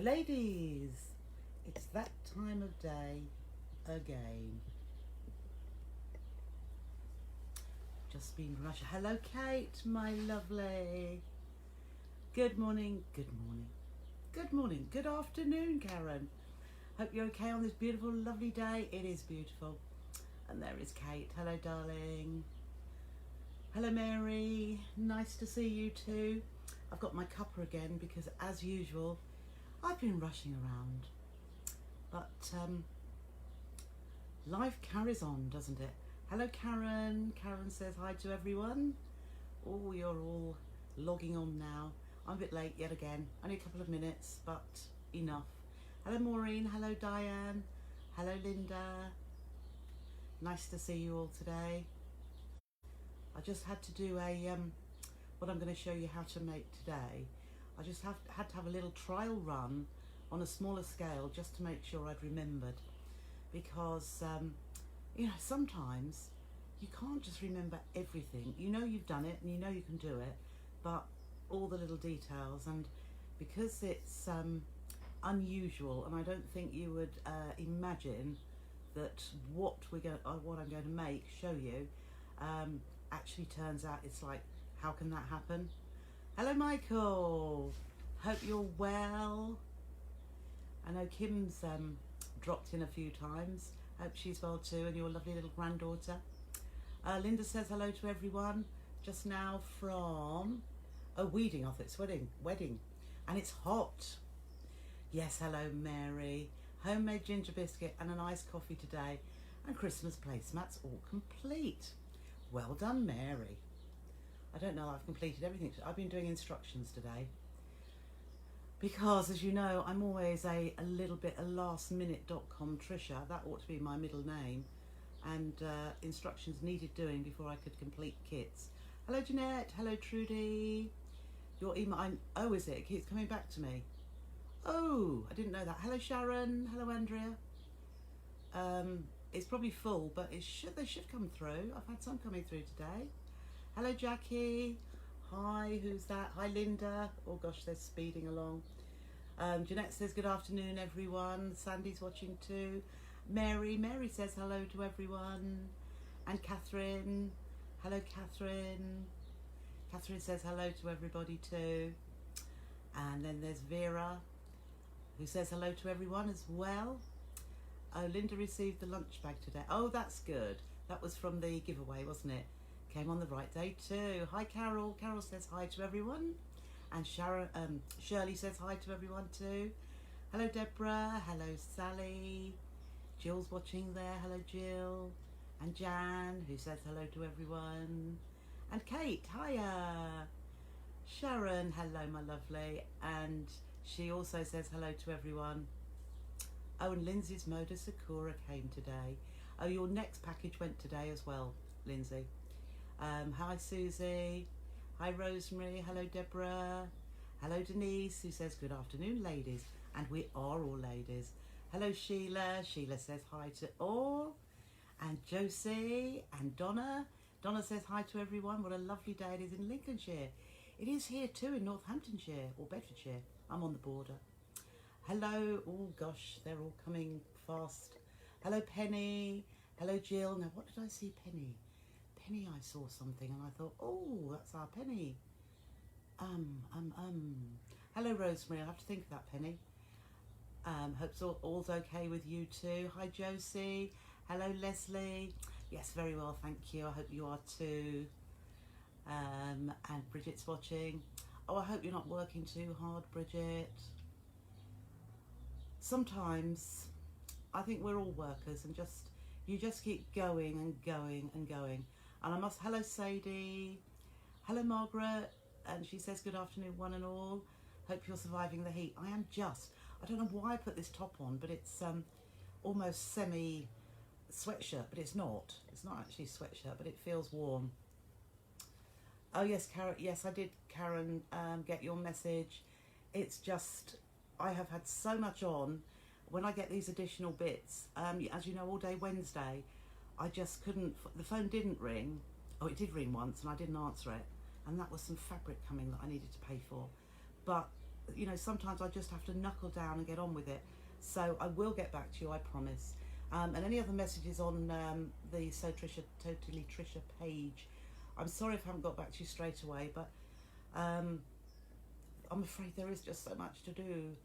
ladies, it's that time of day again. Just been rushed. Hello, Kate, my lovely. Good morning, good morning, good morning, good afternoon, Karen. Hope you're okay on this beautiful, lovely day. It is beautiful. And there is Kate. Hello, darling. Hello, Mary. Nice to see you too. I've got my cuppa again because, as usual, I've been rushing around. But life carries on, doesn't it? Hello, Karen. Karen says hi to everyone. Oh, you're all logging on now. I'm a bit late yet again. Only a couple of minutes, but enough. Hello, Maureen. Hello, Diane. Hello, Linda. Nice to see you all today. I just had to do a what I'm going to show you how to make today. I just had to have a little trial run on a smaller scale just to make sure I'd remembered, because you know, sometimes you can't just remember everything. You know you've done it and you know you can do it, but all the little details, and because it's unusual, and I don't think you would imagine that what I'm going to show you actually turns out it's like, how can that happen? Hello, Michael. Hope you're well. I know Kim's dropped in a few times. Hope she's well too, and your lovely little granddaughter. Linda says hello to everyone just now from Weeding. I thought it's wedding, and it's hot. Yes, hello, Mary. Homemade ginger biscuit and an iced coffee today, and Christmas placemats all complete. Well done, Mary. I don't know, I've completed everything. I've been doing instructions today because, as you know, I'm always a little bit a lastminute.com Trisha. That ought to be my middle name. And instructions needed doing before I could complete kits. Hello, Jeanette. Hello, Trudy. Your email, oh, is it? It keeps coming back to me. Oh, I didn't know that. Hello, Sharon. Hello, Andrea. It's probably full, but they should come through. I've had some coming through today. Hello, Jackie. Hi, who's that? Hi, Linda. Oh gosh, they're speeding along. Jeanette says good afternoon, everyone. Sandy's watching too. Mary says hello to everyone. And Catherine. Hello, Catherine. Catherine says hello to everybody too. And then there's Vera, who says hello to everyone as well. Oh, Linda received the lunch bag today. Oh, that's good. That was from the giveaway, wasn't it? Came on the right day too. Hi, Carol. Carol says hi to everyone. And Shirley says hi to everyone too. Hello, Deborah. Hello, Sally. Jill's watching there. Hello, Jill. And Jan, who says hello to everyone. And Kate, hiya. Sharon, hello, my lovely. And she also says hello to everyone. Oh, and Lindsay's Moda Sakura came today. Oh, your next package went today as well, Lindsay. Hi, Susie. Hi, Rosemary. Hello, Deborah. Hello, Denise, who says good afternoon, ladies. And we are all ladies. Hello, Sheila. Sheila says hi to all. And Josie and Donna. Donna says hi to everyone. What a lovely day it is in Lincolnshire. It is here too in Northamptonshire or Bedfordshire. I'm on the border. Hello. Oh gosh, they're all coming fast. Hello, Penny. Hello, Jill. Now, what did I see, Penny? Penny, I saw something and I thought, oh, that's our Penny. Hello, Rosemary. I'll have to think of that, Penny. Hope all's okay with you too. Hi, Josie. Hello, Leslie. Yes, very well, thank you. I hope you are too. And Bridget's watching. Oh, I hope you're not working too hard, Bridget. Sometimes I think we're all workers, and you just keep going and going and going. And hello, Sadie. Hello, Margaret. And she says good afternoon, one and all. Hope you're surviving the heat. I don't know why I put this top on, but it's almost semi sweatshirt, but it's not. It's not actually sweatshirt, but it feels warm. Oh yes, Karen. Yes, I did, Karen, get your message. It's just, I have had so much on. When I get these additional bits, as you know, all day Wednesday, I just couldn't, the phone didn't ring. Oh, it did ring once and I didn't answer it. And that was some fabric coming that I needed to pay for. But you know, sometimes I just have to knuckle down and get on with it. So I will get back to you, I promise. And any other messages on the Totally Trisha page, I'm sorry if I haven't got back to you straight away, but I'm afraid there is just so much to do.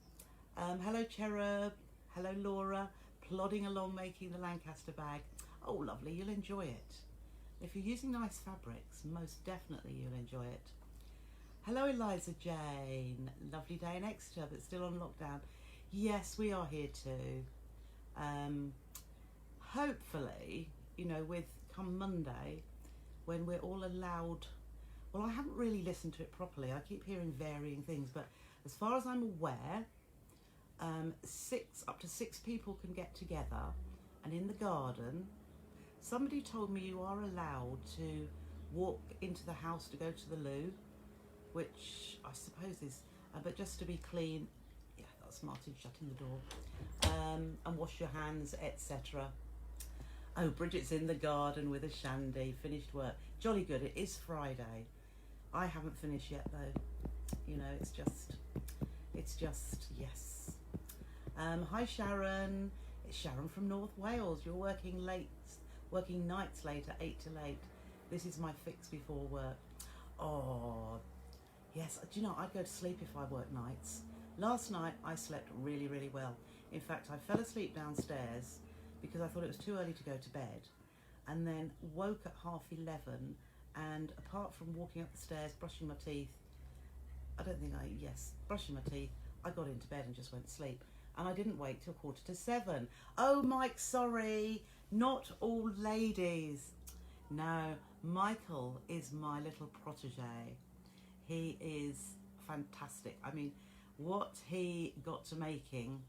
Hello Cherub, hello Laura, plodding along making the Lancaster bag. Oh lovely, you'll enjoy it. If you're using nice fabrics, most definitely you'll enjoy it. Hello Eliza Jane, lovely day in Exeter but still on lockdown. Yes, we are here too. Hopefully, you know, with come Monday, when we're all allowed, well, I haven't really listened to it properly. I keep hearing varying things, but as far as I'm aware, up to six people can get together, and in the garden, somebody told me you are allowed to walk into the house to go to the loo, which I suppose is, but just to be clean. Yeah, that's Martin shutting the door. And wash your hands, etc. Oh, Bridget's in the garden with a shandy, finished work. Jolly good, it is Friday. I haven't finished yet though. You know, it's just, yes. Hi Sharon, it's Sharon from North Wales. You're working nights late at 8 till 8. This is my fix before work. Oh, yes, do you know, I'd go to sleep if I work nights. Last night I slept really, really well. In fact, I fell asleep downstairs because I thought it was too early to go to bed, and then woke at 11:30, and apart from walking up the stairs, brushing my teeth, brushing my teeth, I got into bed and just went to sleep. And I didn't wake till 7:15. Oh, Mike, sorry, not all ladies. No, Michael is my little protege. He is fantastic. I mean, what he got to making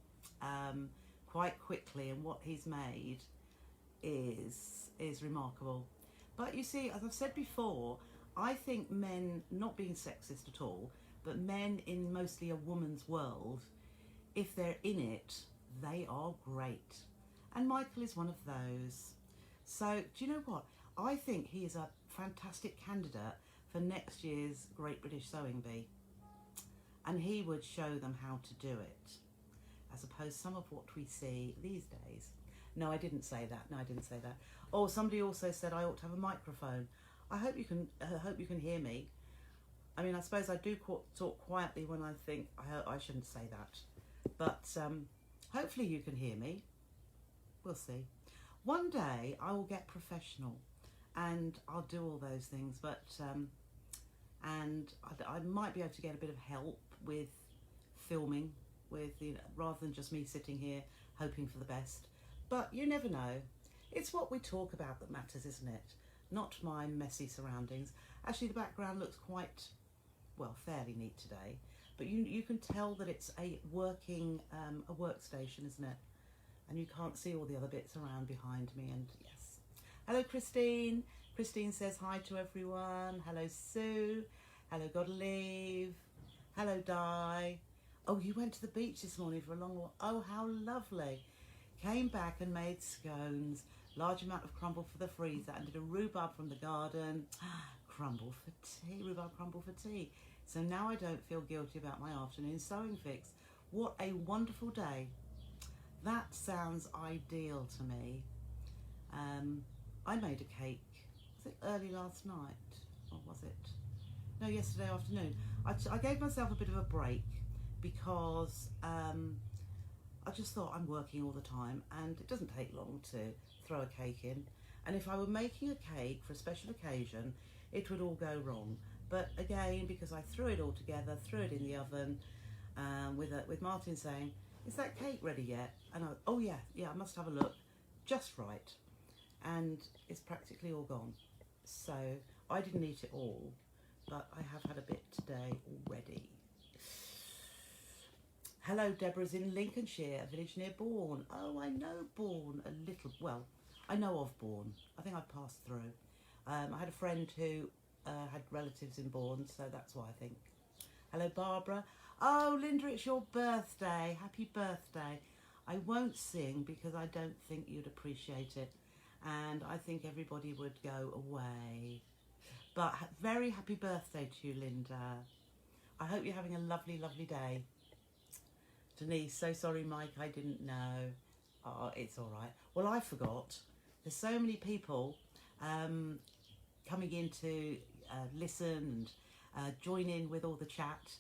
quite quickly and what he's made is remarkable. But you see, as I've said before, I think men, not being sexist at all, but men in mostly a woman's world, if they're in it, they are great. And Michael is one of those. So do you know what? I think he is a fantastic candidate for next year's Great British Sewing Bee. And he would show them how to do it, as opposed to some of what we see these days. No, I didn't say that. Oh, somebody also said I ought to have a microphone. I hope you can hear me. I mean, I suppose I do talk quietly when I think I shouldn't say that. But hopefully you can hear me. We'll see. One day I will get professional and I'll do all those things, but and I might be able to get a bit of help with filming, with, you know, rather than just me sitting here hoping for the best. But you never know. It's what we talk about that matters, isn't it? Not my messy surroundings. Actually, the background looks quite, well, fairly neat today. But you can tell that it's a working, a workstation, isn't it? And you can't see all the other bits around behind me. And yes. Hello, Christine. Christine says hi to everyone. Hello, Sue. Hello, Godelieve. Hello, Di. Oh, you went to the beach this morning for a long walk. Oh, how lovely. Came back and made scones. Large amount of crumble for the freezer and did a rhubarb from the garden. Crumble for tea. Rhubarb crumble for tea. So now I don't feel guilty about my afternoon sewing fix. What a wonderful day. That sounds ideal to me. I made a cake. Was it early last night? Or was it? No, yesterday afternoon. I gave myself a bit of a break because I just thought I'm working all the time and it doesn't take long to throw a cake in. And if I were making a cake for a special occasion, it would all go wrong. But again, because I threw it all together, threw it in the oven, with Martin saying, "Is that cake ready yet?" And oh yeah, I must have a look. Just right. And it's practically all gone. So I didn't eat it all, but I have had a bit today already. Hello, Deborah's in Lincolnshire, a village near Bourne. Oh, I know Bourne a little. Well, I know of Bourne. I think I've passed through. I had a friend who had relatives in Bourne, so that's why I think. Hello, Barbara. Oh, Linda, it's your birthday. Happy birthday. I won't sing because I don't think you'd appreciate it, and I think everybody would go away. But very happy birthday to you, Linda. I hope you're having a lovely, lovely day. Denise, so sorry, Mike, I didn't know. Oh, it's all right. Well, I forgot. There's so many people coming in to listen and join in with all the chat.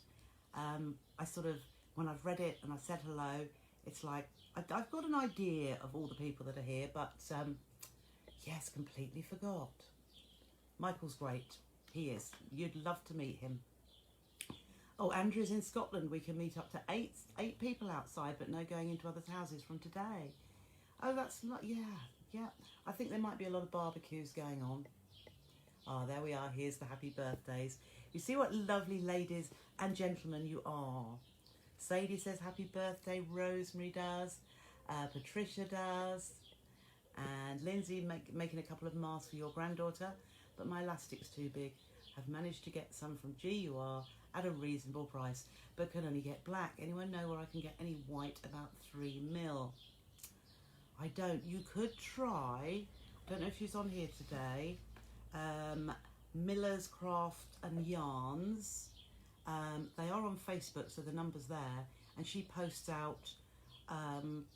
I sort of, when I've read it and I've said hello, it's like, I've got an idea of all the people that are here, but yes, completely forgot. Michael's great. He is. You'd love to meet him. Oh, Andrew's in Scotland. We can meet up to eight people outside, but no going into others' houses from today. Oh, that's not, yeah. I think there might be a lot of barbecues going on. Oh, there we are. Here's the happy birthdays. You see what lovely ladies and gentlemen you are. Sadie says happy birthday. Rosemary does. Patricia does. And Lindsay making a couple of masks for your granddaughter. But my elastic's too big. I've managed to get some from GUR at a reasonable price, but can only get black. Anyone know where I can get any white? About 3 mil. I don't. You could try. I don't know if she's on here today. Miller's Craft and Yarns. They are on Facebook, so the number's there. And she posts out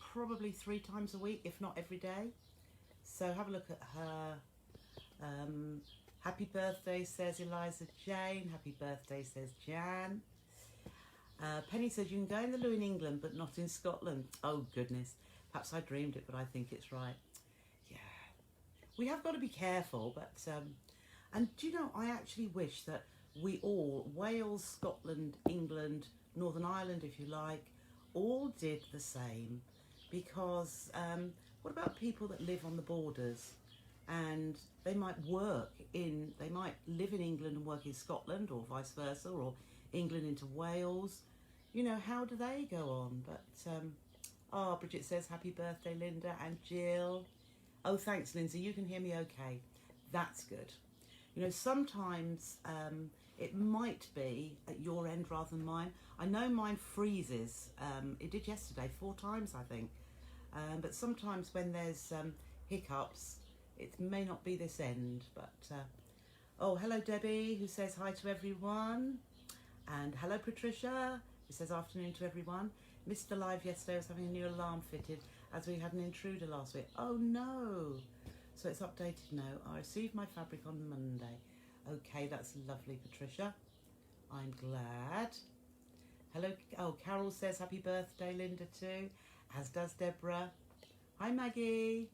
probably 3 times a week, if not every day. So have a look at her. Happy birthday, says Eliza Jane. Happy birthday, says Jan. Penny says you can go in the loo in England, but not in Scotland. Oh, goodness. Perhaps I dreamed it, but I think it's right. Yeah. We have got to be careful, but... and do you know, I actually wish that we all, Wales, Scotland, England, Northern Ireland, if you like, all did the same. Because what about people that live on the borders? And they might they might live in England and work in Scotland, or vice versa, or England into Wales. You know, how do they go on? But, Bridget says, happy birthday, Linda and Jill. Oh, thanks, Lindsay. You can hear me okay. That's good. You know, sometimes it might be at your end rather than mine. I know mine freezes. It did yesterday 4 times, I think. But sometimes when there's hiccups, it may not be this end, but... oh, hello, Debbie, who says hi to everyone. And hello, Patricia, who says afternoon to everyone. Missed the live yesterday. I was having a new alarm fitted as we had an intruder last week. Oh, no. So it's updated now. I received my fabric on Monday. Okay, that's lovely, Patricia. I'm glad. Hello. Oh, Carol says happy birthday, Linda, too. As does Deborah. Hi, Maggie.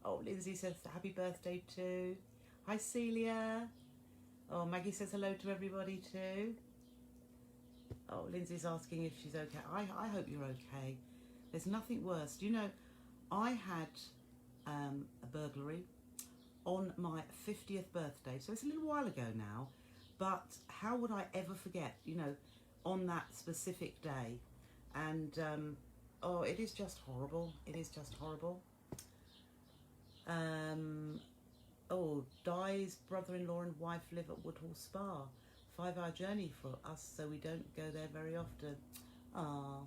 Oh, Lindsay says happy birthday too. Hi, Celia. Oh, Maggie says hello to everybody too. Oh, Lindsay's asking if she's okay. I hope you're okay. There's nothing worse. Do you know, I had a burglary on my 50th birthday. So it's a little while ago now. But how would I ever forget, you know, on that specific day? And, oh, it is just horrible. It is just horrible. Oh, Di's brother-in-law and wife live at Woodhall Spa. 5-hour journey for us, so we don't go there very often. Ah.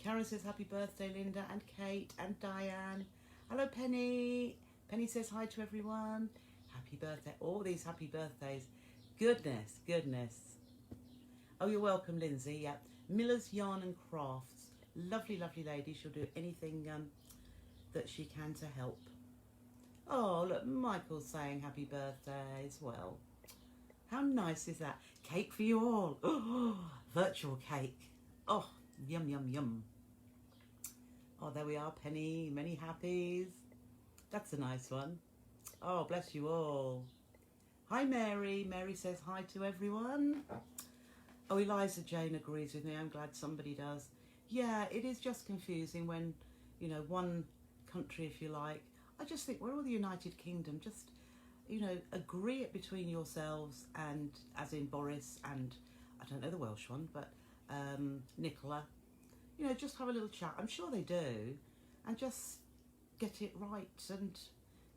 Karen says happy birthday, Linda and Kate and Diane. Hello, Penny. Penny says hi to everyone. Happy birthday. All these happy birthdays. Goodness, goodness. Oh, you're welcome, Lindsay. Yeah. Miller's Yarn and Crafts. Lovely, lovely lady. She'll do anything that she can to help. Oh, look, Michael's saying happy birthday as well. How nice is that? Cake for you all. Oh, virtual cake. Oh, yum, yum, yum. Oh, there we are, Penny. Many happies. That's a nice one. Oh, bless you all. Hi, Mary. Mary says hi to everyone. Oh, Eliza Jane agrees with me. I'm glad somebody does. Yeah, it is just confusing when, you know, one country, if you like. I just think we're all the United Kingdom. Just, you know, agree it between yourselves and, as in Boris and, I don't know the Welsh one, but Nicola. You know, just have a little chat. I'm sure they do. And just get it right and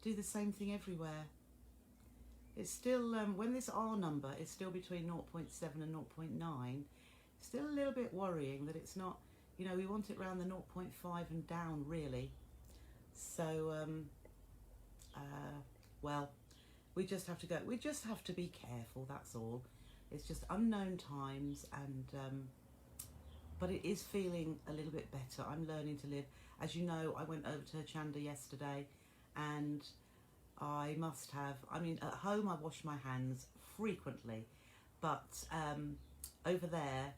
do the same thing everywhere. It's still, when this R number is still between 0.7 and 0.9, still a little bit worrying that it's not, you know, we want it around the 0.5 and down, really. So, well, we just have to go. We just have to be careful, that's all. It's just unknown times, and but it is feeling a little bit better. I'm learning to live. As you know, I went over to Chanda yesterday, and I must have, I mean, at home I wash my hands frequently, but over there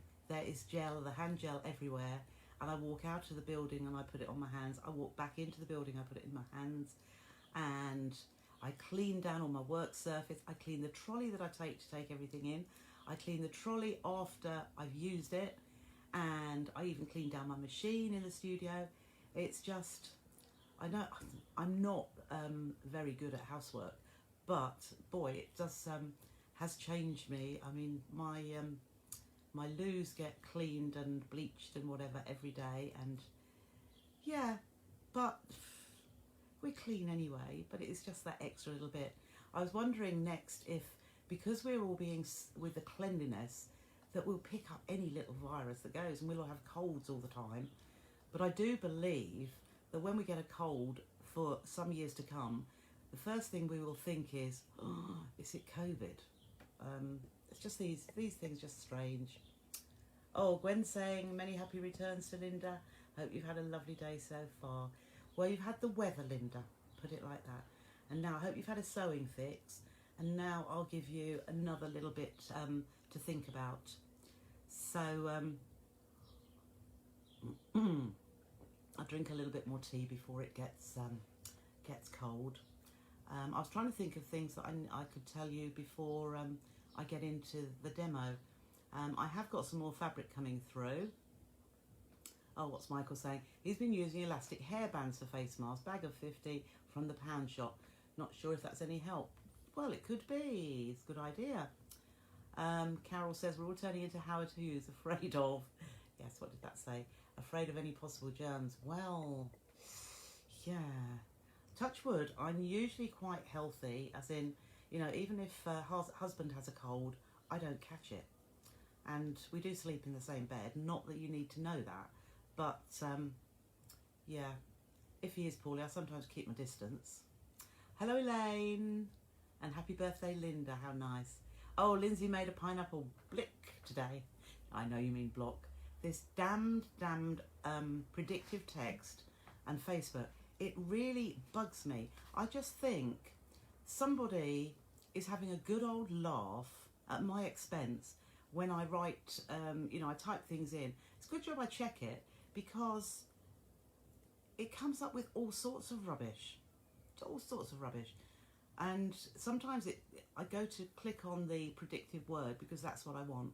is gel, the hand gel everywhere, and I walk out of the building and I put it on my hands. I walk back into the building, I put it in my hands, and I clean down all my work surface. I clean the trolley that I take to take everything in. I clean the trolley after I've used it, and I even clean down my machine in the studio. It's just, I know I'm not very good at housework, but boy, it does has changed me. I mean, my loos get cleaned and bleached and whatever every day, and yeah, but we're clean anyway. But it's just that extra little bit. I was wondering next if, because we're all being with the cleanliness, that we'll pick up any little virus that goes, and we'll all have colds all the time. But I do believe that when we get a cold for some years to come, the first thing we will think is, oh, is it COVID? It's just these things just strange. Oh, Gwen's saying, many happy returns to Linda. Hope you've had a lovely day so far. Well, you've had the weather, Linda, put it like that. And now I hope you've had a sewing fix. And now I'll give you another little bit to think about. So I'll drink a little bit more tea before it gets cold. I was trying to think of things that I could tell you before I get into the demo. I have got some more fabric coming through. Oh, what's Michael saying? He's been using elastic hairbands for face masks, bag of 50 from the pound shop. Not sure if that's any help. Well, it could be. It's a good idea. Carol says, we're all turning into Howard Hughes, afraid of. Yes, what did that say? Afraid of any possible germs. Well, yeah. Touch wood, I'm usually quite healthy, as in, you know, even if husband has a cold, I don't catch it. And we do sleep in the same bed. Not that you need to know that. But, yeah, if he is poorly, I sometimes keep my distance. Hello, Elaine. And happy birthday, Linda. How nice. Oh, Lindsay made a pineapple blick today. I know you mean block. This damned predictive text and Facebook, it really bugs me. I just think somebody is having a good old laugh at my expense when I write, you know, I type things in. It's a good job I check it, because it comes up with all sorts of rubbish. All sorts of rubbish. And sometimes I go to click on the predictive word because that's what I want,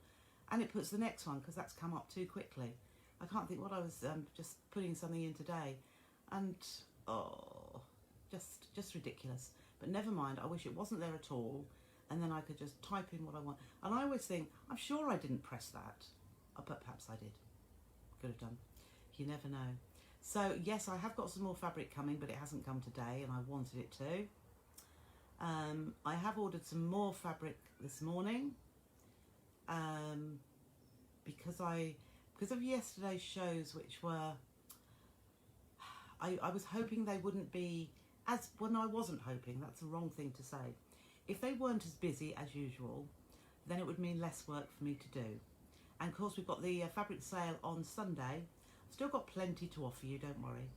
and it puts the next one because that's come up too quickly. I can't think what I was just putting something in today, and oh, just ridiculous. But never mind, I wish it wasn't there at all, and then I could just type in what I want. And I always think, I'm sure I didn't press that, but perhaps I did. Could have done. You never know. So yes, I have got some more fabric coming, but it hasn't come today, and I wanted it to. I have ordered some more fabric this morning because of yesterday's shows, which were, I was hoping they wouldn't be as, well, no, I wasn't hoping, that's the wrong thing to say. If they weren't as busy as usual, then it would mean less work for me to do. And of course we've got the fabric sale on Sunday. I've still got plenty to offer you, don't worry.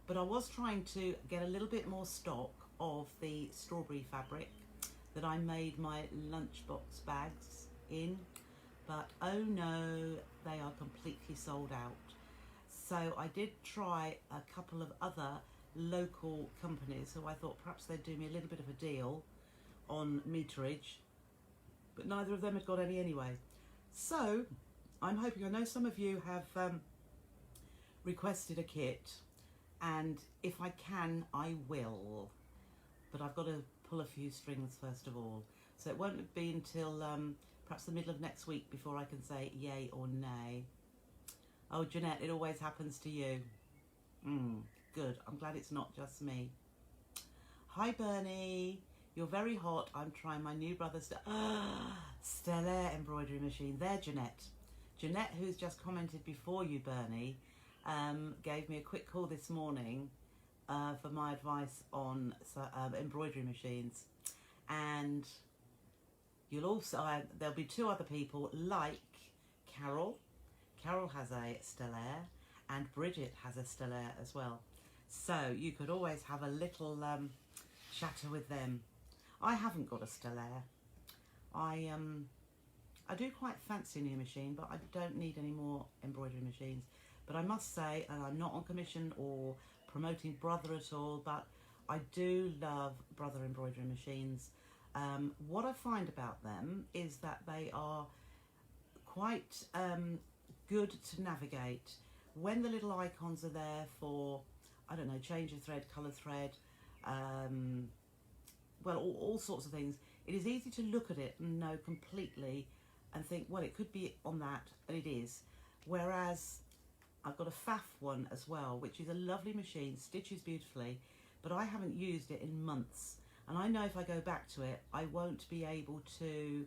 But I was trying to get a little bit more stock of the strawberry fabric that I made my lunchbox bags in, but oh no, they are completely sold out. So I did try a couple of other local companies who I thought perhaps they'd do me a little bit of a deal on meterage, but neither of them had got any anyway. So I'm hoping, I know some of you have requested a kit, and if I can, I will. But I've got to pull a few strings first of all. So it won't be until perhaps the middle of next week before I can say yay or nay. Oh, Jeanette, it always happens to you. Good. I'm glad it's not just me. Hi, Bernie. You're very hot. I'm trying my new brother's Stella embroidery machine. There, Jeanette. Jeanette, who's just commented before you, Bernie, gave me a quick call this morning for my advice on embroidery machines, and You'll also, there'll be 2 other people like Carol. Carol has a stellaire and Bridget has a stellaire as well. So you could always have a little chatter with them. I haven't got a stellaire. I do quite fancy a new machine, but I don't need any more embroidery machines. But I must say, and I'm not on commission or promoting Brother at all, but I do love Brother embroidery machines. What I find about them is that they are quite good to navigate. When the little icons are there for, I don't know, change of thread, colour thread, well, all sorts of things, it is easy to look at it and know completely and think, well, it could be on that, and it is. Whereas I've got a FAF one as well, which is a lovely machine, stitches beautifully, but I haven't used it in months. And I know if I go back to it, I won't be able to,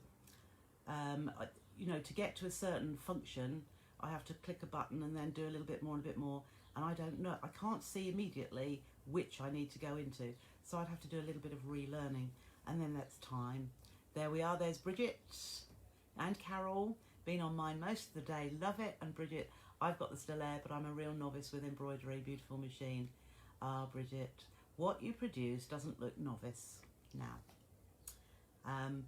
you know, to get to a certain function, I have to click a button and then do a little bit more and a bit more. And I don't know, I can't see immediately which I need to go into. So I'd have to do a little bit of relearning, and then that's time. There we are, there's Bridget and Carol, been on mine most of the day, love it. And Bridget, I've got the stellaire, but I'm a real novice with embroidery, beautiful machine. Ah, Bridget, what you produce doesn't look novice now.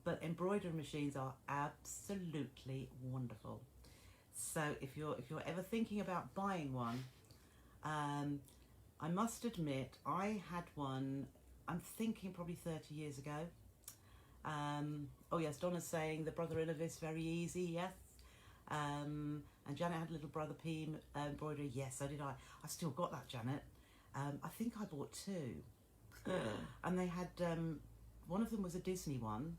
But embroidery machines are absolutely wonderful. So if you're ever thinking about buying one, I must admit I had one, I'm thinking probably 30 years ago. Oh yes, Donna's saying the Brother Innovis, very easy, yes. And Janet had a little Brother P embroidery, yes, so did I. I still got that, Janet. I think I bought 2. And they had, one of them was a Disney one,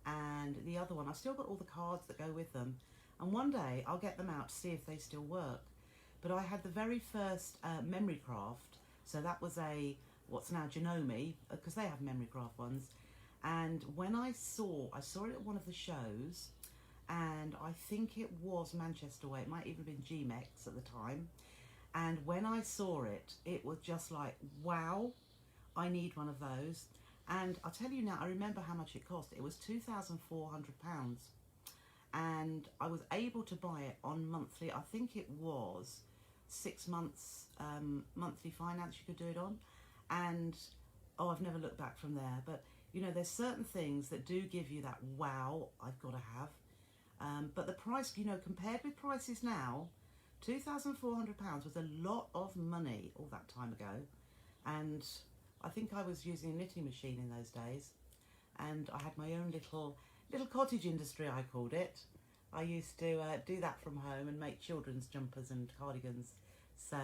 and the other one, I've still got all the cards that go with them. And one day I'll get them out to see if they still work. But I had the very first memory craft, so that was a, what's now Janome, because they have memory craft ones. And when I saw it at one of the shows, and I think it was Manchester Way, it might even have been GMEX at the time. And when I saw it, it was just like, wow, I need one of those. And I'll tell you now, I remember how much it cost. It was £2,400. And I was able to buy it on monthly, I think it was 6 months monthly finance you could do it on. And, oh, I've never looked back from there. But, you know, there's certain things that do give you that, wow, I've got to have. But the price, you know, compared with prices now, £2,400 was a lot of money all that time ago. And I think I was using a knitting machine in those days. And I had my own little cottage industry, I called it. I used to do that from home and make children's jumpers and cardigans. So,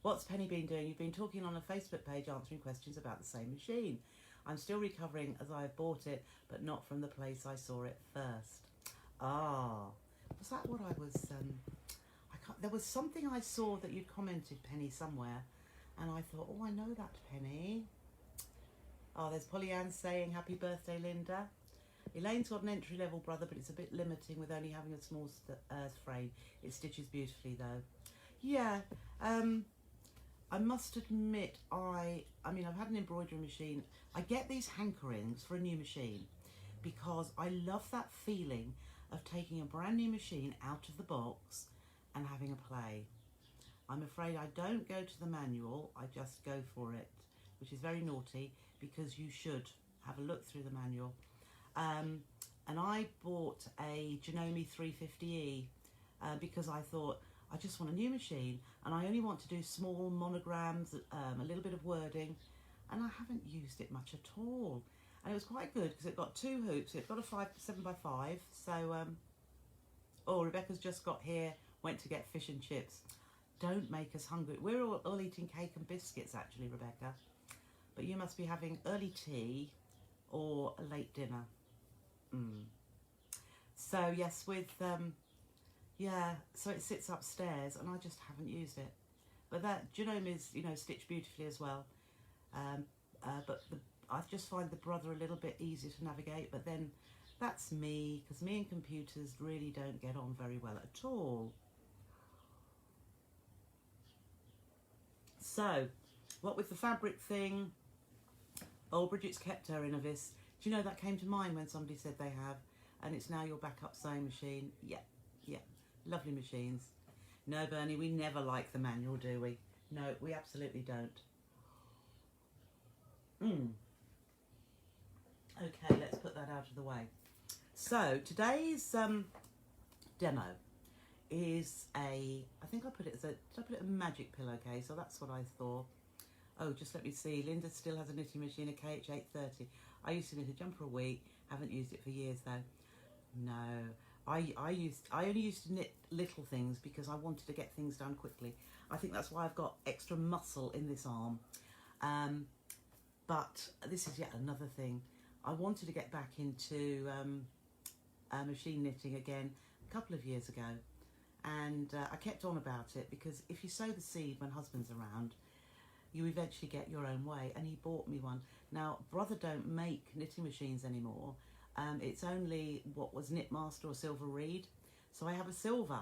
what's Penny been doing? You've been talking on a Facebook page answering questions about the same machine. I'm still recovering as I have bought it, but not from the place I saw it first. Ah, was that what I was... there was something I saw that you'd commented, Penny, somewhere. And I thought, oh, I know that, Penny. Oh, there's Pollyann saying, happy birthday, Linda. Elaine's got an entry-level Brother, but it's a bit limiting with only having a small frame. It stitches beautifully, though. Yeah, I must admit, I mean, I've had an embroidery machine. I get these hankerings for a new machine because I love that feeling of taking a brand new machine out of the box and having a play. I'm afraid I don't go to the manual, I just go for it, which is very naughty because you should have a look through the manual. And I bought a Janome 350E because I thought, I just want a new machine and I only want to do small monograms, a little bit of wording, and I haven't used it much at all. And it was quite good because it got 2 hoops, it got a 7x5, so, oh, Rebecca's just got here, went to get fish and chips. Don't make us hungry. We're all eating cake and biscuits actually, Rebecca, but you must be having early tea or a late dinner. So yes, with yeah, so it sits upstairs and I just haven't used it. But that Janome is, you know, stitched beautifully as well. But I just find the Brother a little bit easier to navigate, but then that's me, because me and computers really don't get on very well at all. So, what with the fabric thing, oh, Bridget's kept her Innovis. Do you know that came to mind when somebody said they have, and it's now your backup sewing machine? Yeah, yeah, lovely machines. No, Bernie, we never like the manual, do we? No, we absolutely don't. Okay, let's put that out of the way. So today's demo is I think I put it as did I put it in a magic pillowcase? So that's what I thought. Oh, just let me see. Linda still has a knitting machine, a KH830. I used to knit a jumper a week. Haven't used it for years though. No, I only used to knit little things because I wanted to get things done quickly. I think that's why I've got extra muscle in this arm. But this is yet another thing. I wanted to get back into machine knitting again a couple of years ago, and I kept on about it because if you sow the seed when husband's around, you eventually get your own way. And he bought me one. Now, brother don't make knitting machines anymore. It's only what was Knitmaster or Silver Reed. So I have a silver,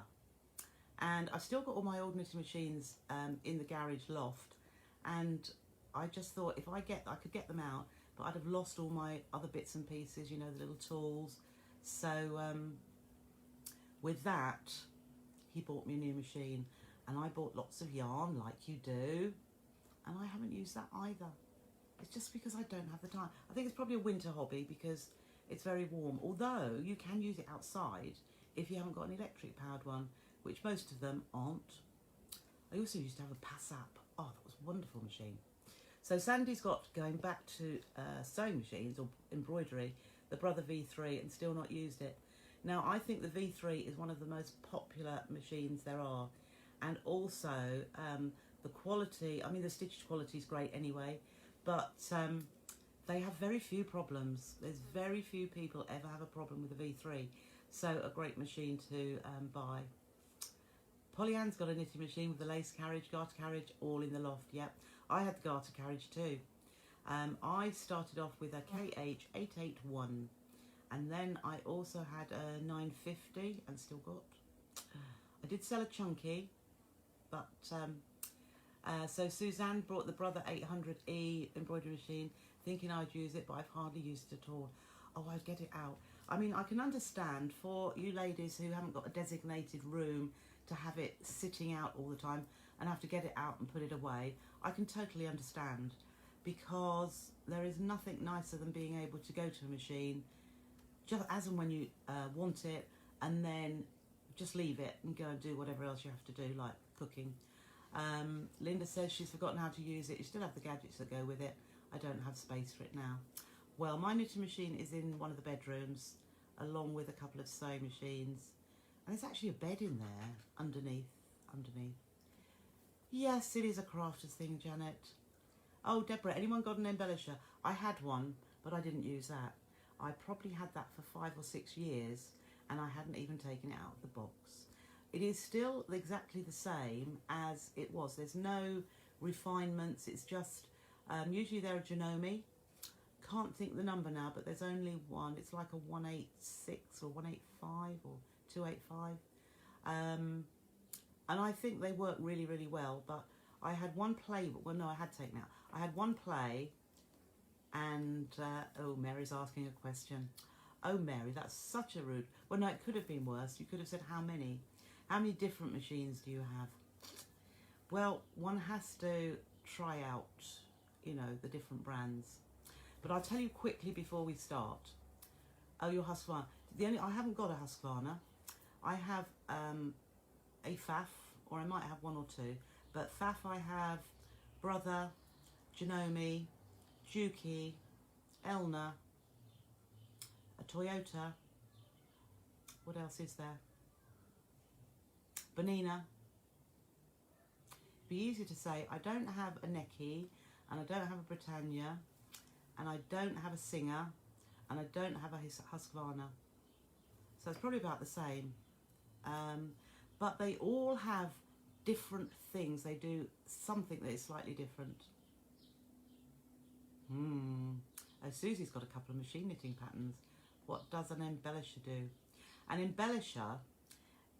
and I've still got all my old knitting machines in the garage loft. And I just thought if I could get them out, but I'd have lost all my other bits and pieces, you know, the little tools. So with that, he bought me a new machine, and I bought lots of yarn like you do, and I haven't used that either. It's just because I don't have the time. I think it's probably a winter hobby because it's very warm, although you can use it outside if you haven't got an electric powered one, which most of them aren't. I also used to have a Passap. Oh, that was a wonderful machine. So Sandy's got, going back to sewing machines or embroidery, the Brother V3, and still not used it. Now, I think the V3 is one of the most popular machines there are. And also, the quality, I mean, the stitched quality is great anyway, but they have very few problems. There's very few people ever have a problem with the V3. So a great machine to buy. Pollyanne's got a knitting machine with a lace carriage, garter carriage, all in the loft. Yep, I had the garter carriage too. I started off with a KH881, and then I also had a 950 and still got. I did sell a chunky, but so Suzanne brought the Brother 800E embroidery machine, thinking I'd use it, but I've hardly used it at all. Oh, I'd get it out. I mean, I can understand for you ladies who haven't got a designated room to have it sitting out all the time and have to get it out and put it away. I can totally understand, because there is nothing nicer than being able to go to a machine just as and when you want it, and then just leave it and go and do whatever else you have to do, like cooking. Linda says she's forgotten how to use it. You still have the gadgets that go with it. I don't have space for it now. Well, my knitting machine is in one of the bedrooms, along with a couple of sewing machines. And there's actually a bed in there underneath. Yes, it is a crafter's thing, Janet. Oh, Deborah, anyone got an embellisher? I had one, but I didn't use that. I probably had that for 5 or 6 years, and I hadn't even taken it out of the box. It is still exactly the same as it was. There's no refinements. It's just, usually they're a Janome. Can't think the number now, but there's only one. It's like a 186 or 185 or 285. And I think they work really, really well. But I had one play, well, no, I had taken it out. I had one play, and, oh, Mary's asking a question. Oh, Mary, that's such a rude. Well, no, it could have been worse. You could have said how many. How many different machines do you have? Well, one has to try out, you know, the different brands. But I'll tell you quickly before we start. Oh, your Husqvarna. I haven't got a Husqvarna. I have a Pfaff, or I might have one or two. But Pfaff I have, Brother, Janome, Juki, Elna, a Toyota. What else is there? Bonina. Be easy to say. I don't have a Necki, and I don't have a Britannia, and I don't have a Singer, and I don't have a Husqvarna. So it's probably about the same. But they all have different things. They do something that is slightly different. Oh, Susie's got a couple of machine knitting patterns. What does an embellisher do? An embellisher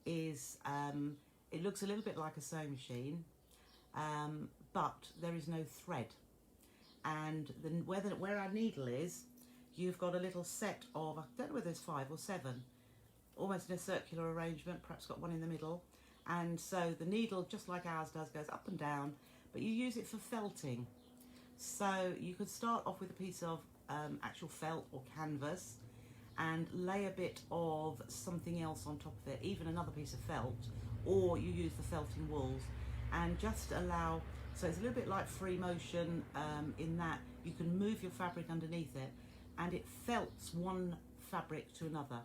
is, it looks a little bit like a sewing machine, but there is no thread. And where our needle is, you've got a little set of, I don't know whether there's 5 or 7, almost in a circular arrangement, perhaps got one in the middle. And so the needle, just like ours does, goes up and down, but you use it for felting. So you could start off with a piece of actual felt or canvas and lay a bit of something else on top of it, even another piece of felt, or you use the felting wools and just allow, so it's a little bit like free motion in that you can move your fabric underneath it and it felts one fabric to another.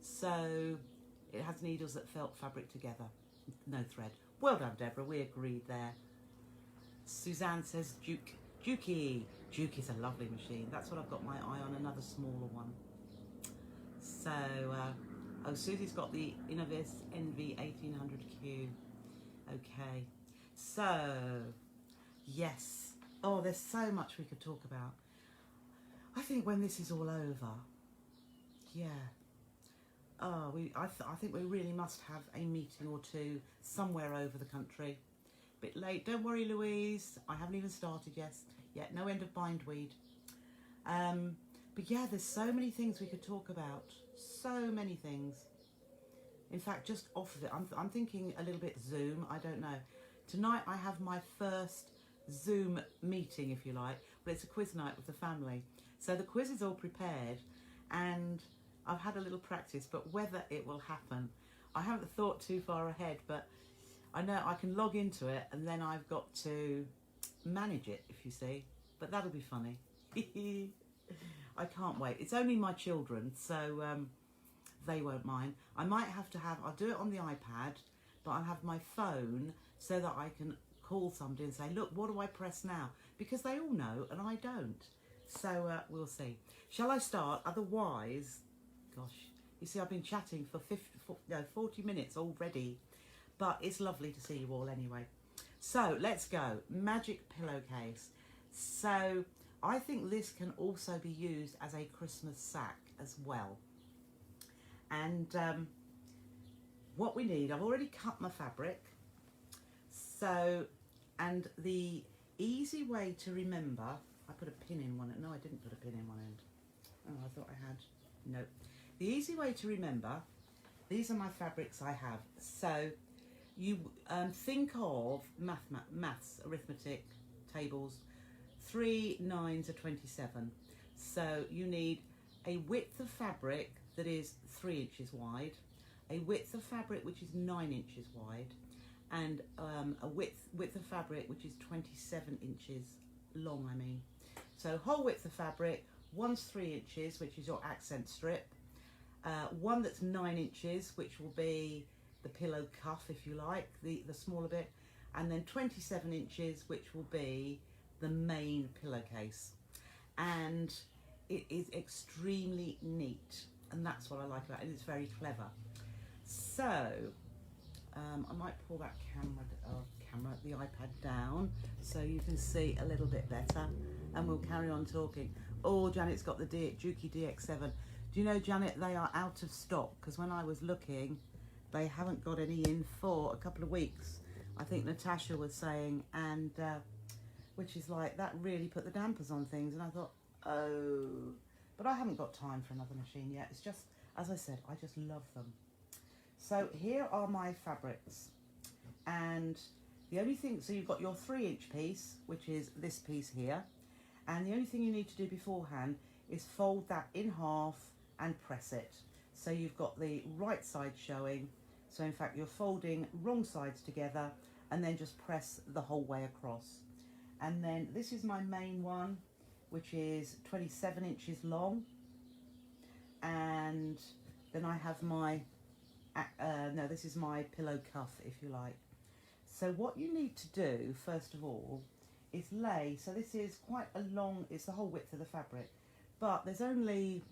So it has needles that felt fabric together, no thread. Well done, Deborah, we agreed there. Suzanne says Dukey. Dukey is a lovely machine. That's what I've got my eye on, another smaller one. So, oh, Susie's got the Innovis NV 1800Q. Okay, so, yes. Oh, there's so much we could talk about. I think when this is all over, yeah. Oh, I think we really must have a meeting or two somewhere over the country. Bit late. Don't worry, Louise. I haven't even started yet. No end of bindweed. But yeah, there's so many things we could talk about. So many things. In fact, just off of it, I'm thinking a little bit Zoom. I don't know. Tonight I have my first Zoom meeting, if you like. But it's a quiz night with the family. So the quiz is all prepared and I've had a little practice, but whether it will happen, I haven't thought too far ahead, but I know I can log into it and then I've got to manage it, if you see. But that'll be funny. I can't wait. It's only my children, so they won't mind. I might have to have, I'll do it on the iPad, but I'll have my phone so that I can call somebody and say, look, what do I press now? Because they all know and I don't. So we'll see. Shall I start? Otherwise, gosh, you see I've been chatting for 40 minutes already, but it's lovely to see you all anyway. So let's go. Magic pillowcase. So I think this can also be used as a Christmas sack as well. And what we need, I've already cut my fabric. So, and the easy way to remember, I put a pin in one end. No, I didn't put a pin in one end. Oh, I thought I had. No. The easy way to remember, these are my fabrics I have. So you think of maths, arithmetic, tables. 3 9s are 27. So you need a width of fabric that is 3 inches wide, a width of fabric which is 9 inches wide, and a width of fabric which is 27 inches long, I mean. So whole width of fabric, one's 3 inches, which is your accent strip, one that's 9 inches, which will be the pillow cuff, if you like, the smaller bit, and then 27 inches, which will be the main pillowcase. And it is extremely neat, and that's what I like about it. It's very clever. So I might pull that the iPad down so you can see a little bit better, and we'll carry on talking. Oh, Janet's got the Dukey DX7. Do you know, Janet, they are out of stock, because when I was looking, they haven't got any in for a couple of weeks, I think Natasha was saying, and which is like, that really put the dampers on things. And I thought, oh, but I haven't got time for another machine yet. It's just, as I said, I just love them. So here are my fabrics, and the only thing, so you've got your 3-inch piece, which is this piece here, and the only thing you need to do beforehand is fold that in half and press it. So you've got the right side showing, so in fact you're folding wrong sides together, and then just press the whole way across. And then this is my main one, which is 27 inches long, and then I have my no, this is my pillow cuff, if you like. So what you need to do first of all is lay, so this is quite a long, it's the whole width of the fabric, but there's only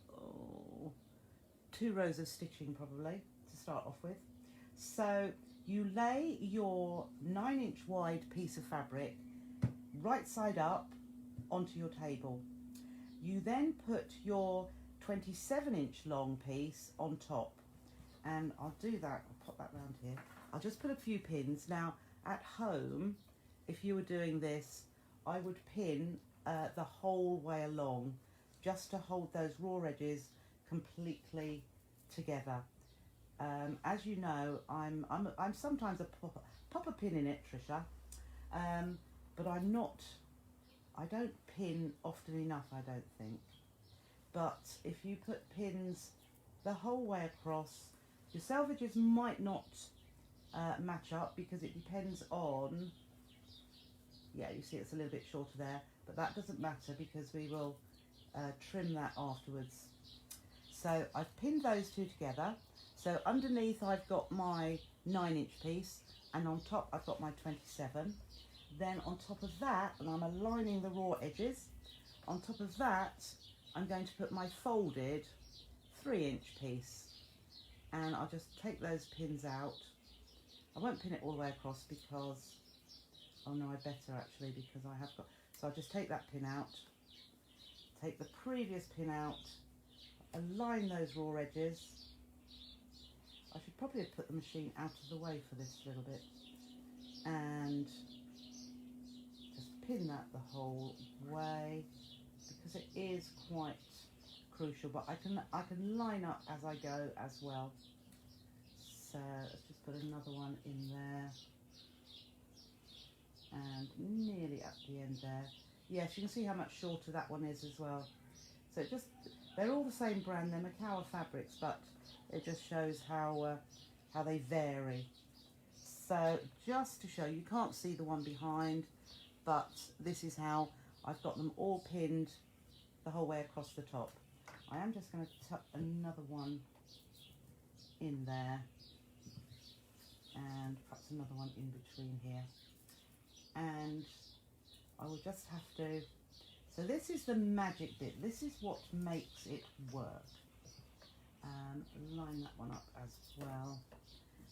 2 rows of stitching probably to start off with. So you lay your 9-inch wide piece of fabric right side up onto your table. You then put your 27-inch long piece on top, and I'll do that, I'll pop that round here. I'll just put a few pins. Now at home, if you were doing this, I would pin the whole way along, just to hold those raw edges completely together. As you know, I'm sometimes pop a pin in it, Trisha, but I don't pin often enough, I don't think. But if you put pins the whole way across, your selvages might not match up because it depends on, yeah, you see it's a little bit shorter there, but that doesn't matter because we will trim that afterwards. So I've pinned those two together. So underneath I've got my 9-inch piece, and on top I've got my 27. Then on top of that, and I'm aligning the raw edges, on top of that I'm going to put my folded 3-inch piece, and I'll just take those pins out. I won't pin it all the way across because, oh no, I better actually, because I have got, so I'll just take that pin out, take the previous pin out, align those raw edges. I should probably have put the machine out of the way for this little bit, and just pin that the whole way because it is quite crucial, but I can line up as I go as well. So let's just put another one in there, and nearly at the end there. Yes, you can see how much shorter that one is as well. So it just, they're all the same brand, they're Makawa fabrics, but it just shows how they vary. So just to show, you can't see the one behind, but this is how I've got them all pinned the whole way across the top. I am just going to tuck another one in there, and perhaps another one in between here. And I will just have to, so this is the magic bit, this is what makes it work. Line that one up as well.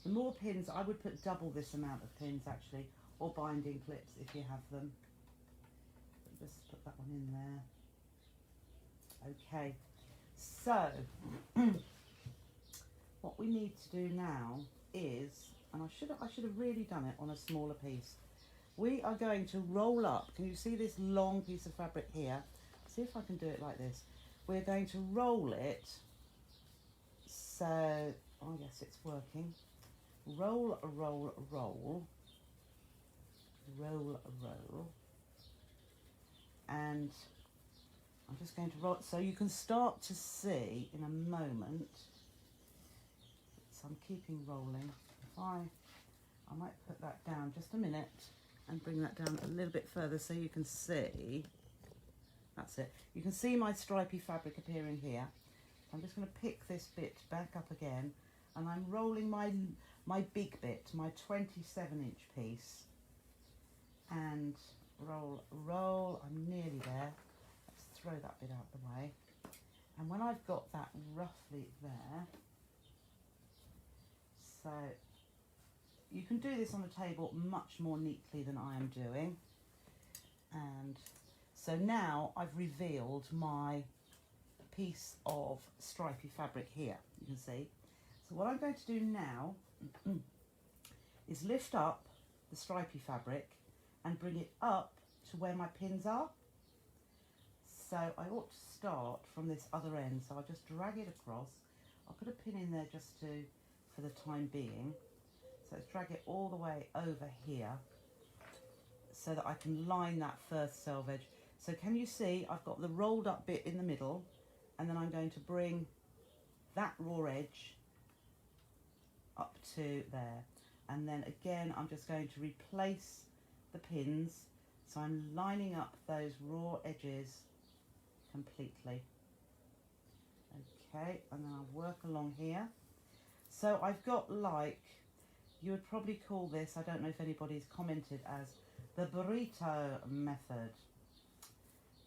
The more pins, I would put double this amount of pins actually, or binding clips if you have them. Just put that one in there. Okay, so what we need to do now is, and I should have really done it on a smaller piece. We are going to roll up. Can you see this long piece of fabric here? See if I can do it like this. We're going to roll it. So, oh yes, it's working. Roll, roll, roll. Roll, roll. And I'm just going to roll it so you can start to see in a moment. So I'm keeping rolling. If I might put that down just a minute and bring that down a little bit further so you can see. That's it. You can see my stripy fabric appearing here. I'm just going to pick this bit back up again, and I'm rolling my big bit, my 27-inch piece, and roll, roll. I'm nearly there. Let's throw that bit out the way. And when I've got that roughly there, so you can do this on a table much more neatly than I am doing. And so now I've revealed my piece of stripy fabric here, you can see. So what I'm going to do now is lift up the stripy fabric and bring it up to where my pins are. So I ought to start from this other end, so I'll just drag it across. I'll put a pin in there just for the time being. So let's drag it all the way over here so that I can line that first selvage. So can you see I've got the rolled up bit in the middle, and then I'm going to bring that raw edge up to there. And then again, I'm just going to replace the pins. So I'm lining up those raw edges completely. Okay, and then I'll work along here. So I've got, like, you would probably call this, I don't know if anybody's commented, as the burrito method.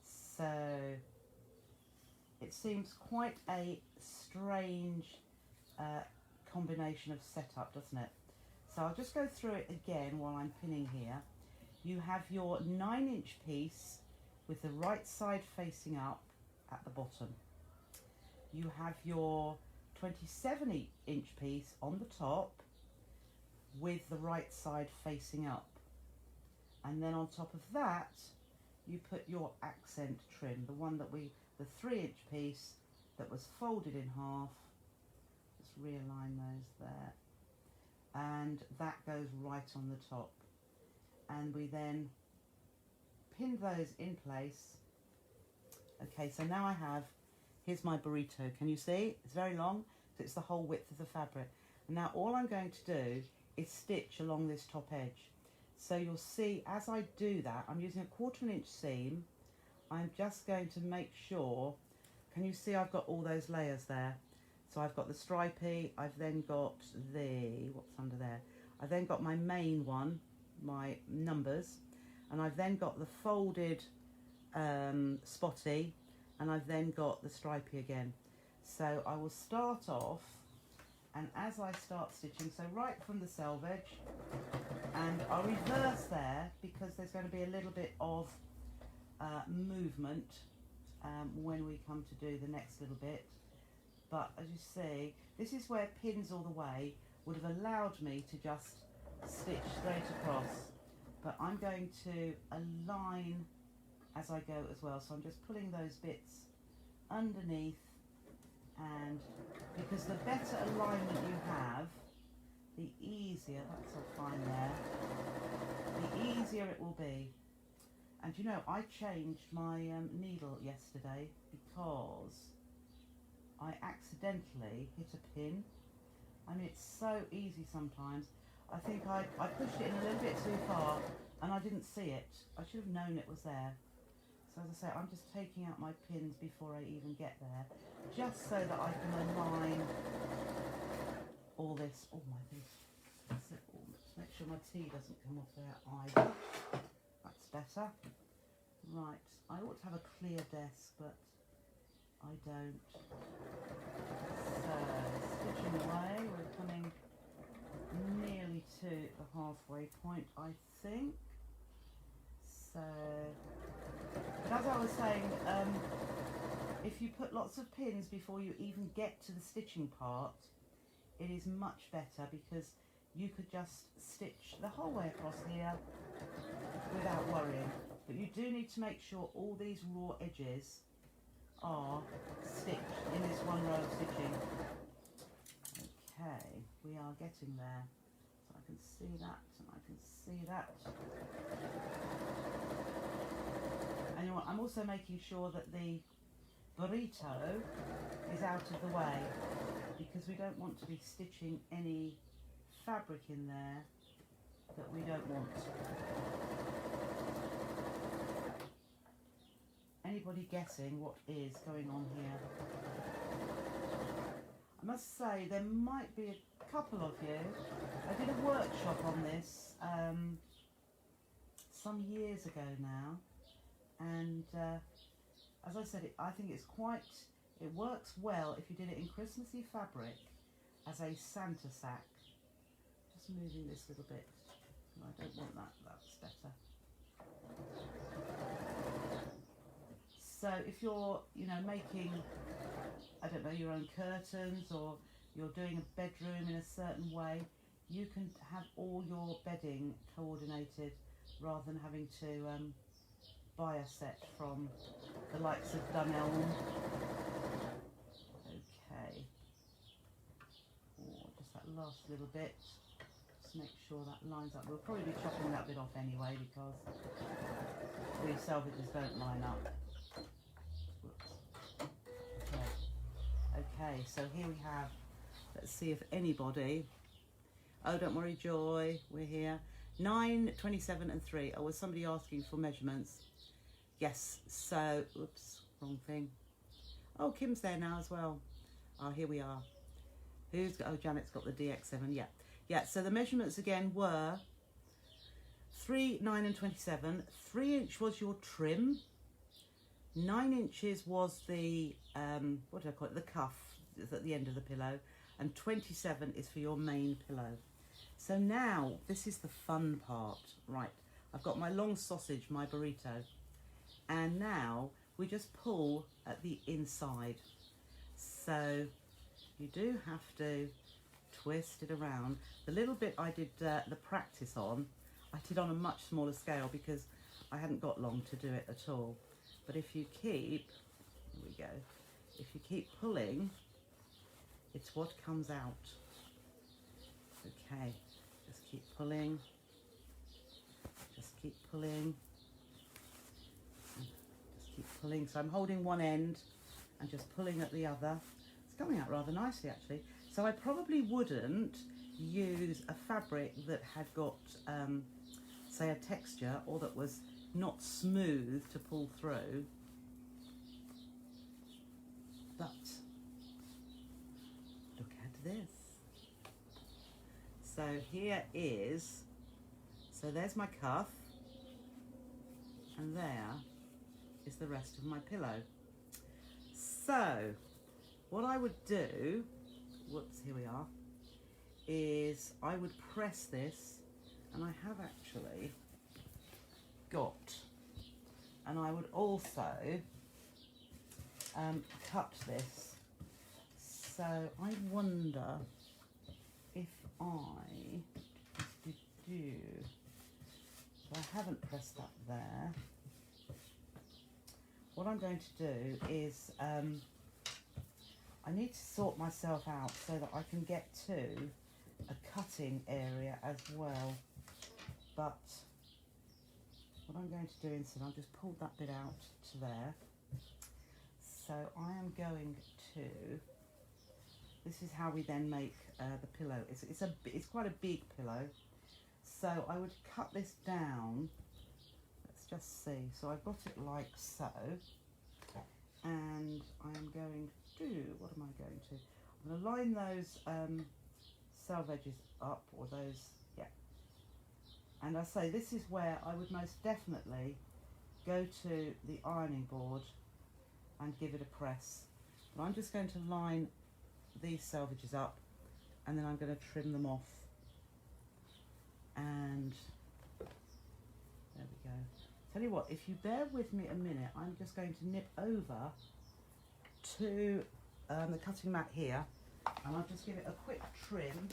So it seems quite a strange combination of setup, doesn't it? So I'll just go through it again while I'm pinning here. You have your 9-inch piece with the right side facing up at the bottom. You have your 27-inch piece on the top with the right side facing up. And then on top of that, you put your accent trim, the one that the 3-inch piece that was folded in half. Just realign those there. And that goes right on the top. And we then pin those in place. Okay, so now I have, here's my burrito. Can you see? It's very long, so it's the whole width of the fabric. And now all I'm going to do is stitch along this top edge. So you'll see as I do that, I'm using a 1/4 inch seam. I'm just going to make sure, can you see I've got all those layers there? So I've got the stripy, I've then got the, what's under there? I've then got my main one, my numbers, and I've then got the folded spotty, and I've then got the stripy again. So I will start off, and as I start stitching, so right from the selvage, and I'll reverse there because there's going to be a little bit of movement when we come to do the next little bit. But as you see, this is where pins all the way would have allowed me to just stitch straight across. But I'm going to align as I go as well. So I'm just pulling those bits underneath, and because the better alignment you have, the easier, that's all fine there, the easier it will be. And you know, I changed my needle yesterday because I accidentally hit a pin. I mean, it's so easy sometimes. I think I pushed it in a little bit too far and I didn't see it. I should have known it was there. So as I say, I'm just taking out my pins before I even get there, just so that I can align all this. Oh my goodness. Let's make sure my tea doesn't come off there either. That's better. Right, I ought to have a clear desk, but I don't. So, stitching away, we're coming nearly to the halfway point, I think. So, but as I was saying, if you put lots of pins before you even get to the stitching part, it is much better because you could just stitch the whole way across here without worrying. But you do need to make sure all these raw edges are stitched in this one row of stitching. Okay, we are getting there. So I can see that, and I can see that. And you know what, I'm also making sure that the burrito is out of the way, because we don't want to be stitching any fabric in there that we don't want. Anybody guessing what is going on here? I must say there might be a couple of you. I did a workshop on this some years ago now, and as I said, I think it works well if you did it in Christmassy fabric as a Santa sack. Just moving this little bit. No, I don't want that, that's better. So if you're, you know, making, I don't know, your own curtains, or you're doing a bedroom in a certain way, you can have all your bedding coordinated rather than having to buy a set from the likes of Dunelm. Okay. Oh, just that last little bit. Just make sure that lines up. We'll probably be chopping that bit off anyway because these selvages don't line up. Okay, so here we have, let's see if anybody, oh don't worry Joy, we're here, 9, 27 and 3. Oh, was somebody asking for measurements? Yes, so, oops, wrong thing. Oh, Kim's there now as well. Oh, here we are. Oh, Janet's got the DX7, yeah. Yeah, so the measurements again were 3, 9 and 27. 3 inch was your trim. 9 inches was the, what do I call it, the cuff is at the end of the pillow, and 27 is for your main pillow. So now, this is the fun part. Right, I've got my long sausage, my burrito, and now we just pull at the inside. So you do have to twist it around. The little bit I did the practice on, I did on a much smaller scale because I hadn't got long to do it at all. But if you keep There we go. If you keep pulling, it's what comes out. Okay, just keep pulling. Just keep pulling. Just keep pulling. So I'm holding one end and just pulling at the other. It's coming out rather nicely actually. So I probably wouldn't use a fabric that had got, say, a texture or that was not smooth to pull through. But look at this. So here is, so there's my cuff, and there is the rest of my pillow. So what I would do, whoops, here we are, is I would press this, and I have actually got, and I would also cut this. So I wonder if so I haven't pressed that there. What I'm going to do is I need to sort myself out so that I can get to a cutting area as well. But what I'm going to do instead, I'll just pull that bit out to there. So I am going to, this is how we then make the pillow. It's quite a big pillow. So I would cut this down. Let's just see. So I've got it like so. And I'm going to, what am I going to? I'm going to line those self edges up, or those, yeah. And I say this is where I would most definitely go to the ironing board and give it a press. But I'm just going to line these selvages up, and then I'm going to trim them off. And there we go. Tell you what, if you bear with me a minute, I'm just going to nip over to the cutting mat here, and I'll just give it a quick trim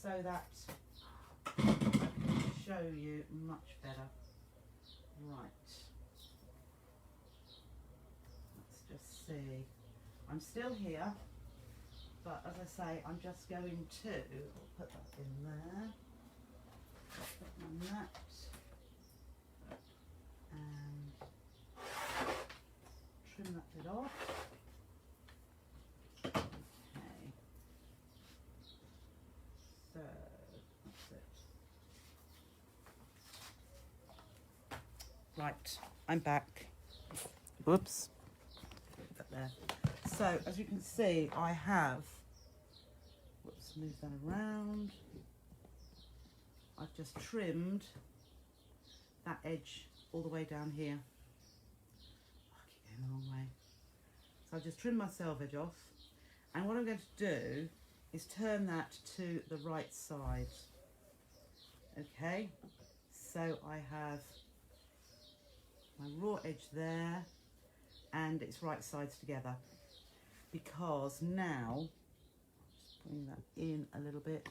so that I can show you much better. Right. Let's just see. I'm still here, but as I say, I'm just going to put that in there. Put my mat and trim that bit off. Okay. So that's it. Right, I'm back. Whoops. Put that there. So as you can see, I have, whoops, move that around. I've just trimmed that edge all the way down here. Oh, I keep going the wrong way. So I've just trimmed my selvage off, and what I'm going to do is turn that to the right side. Okay, so I have my raw edge there, and it's right sides together, because now, just bring that in a little bit,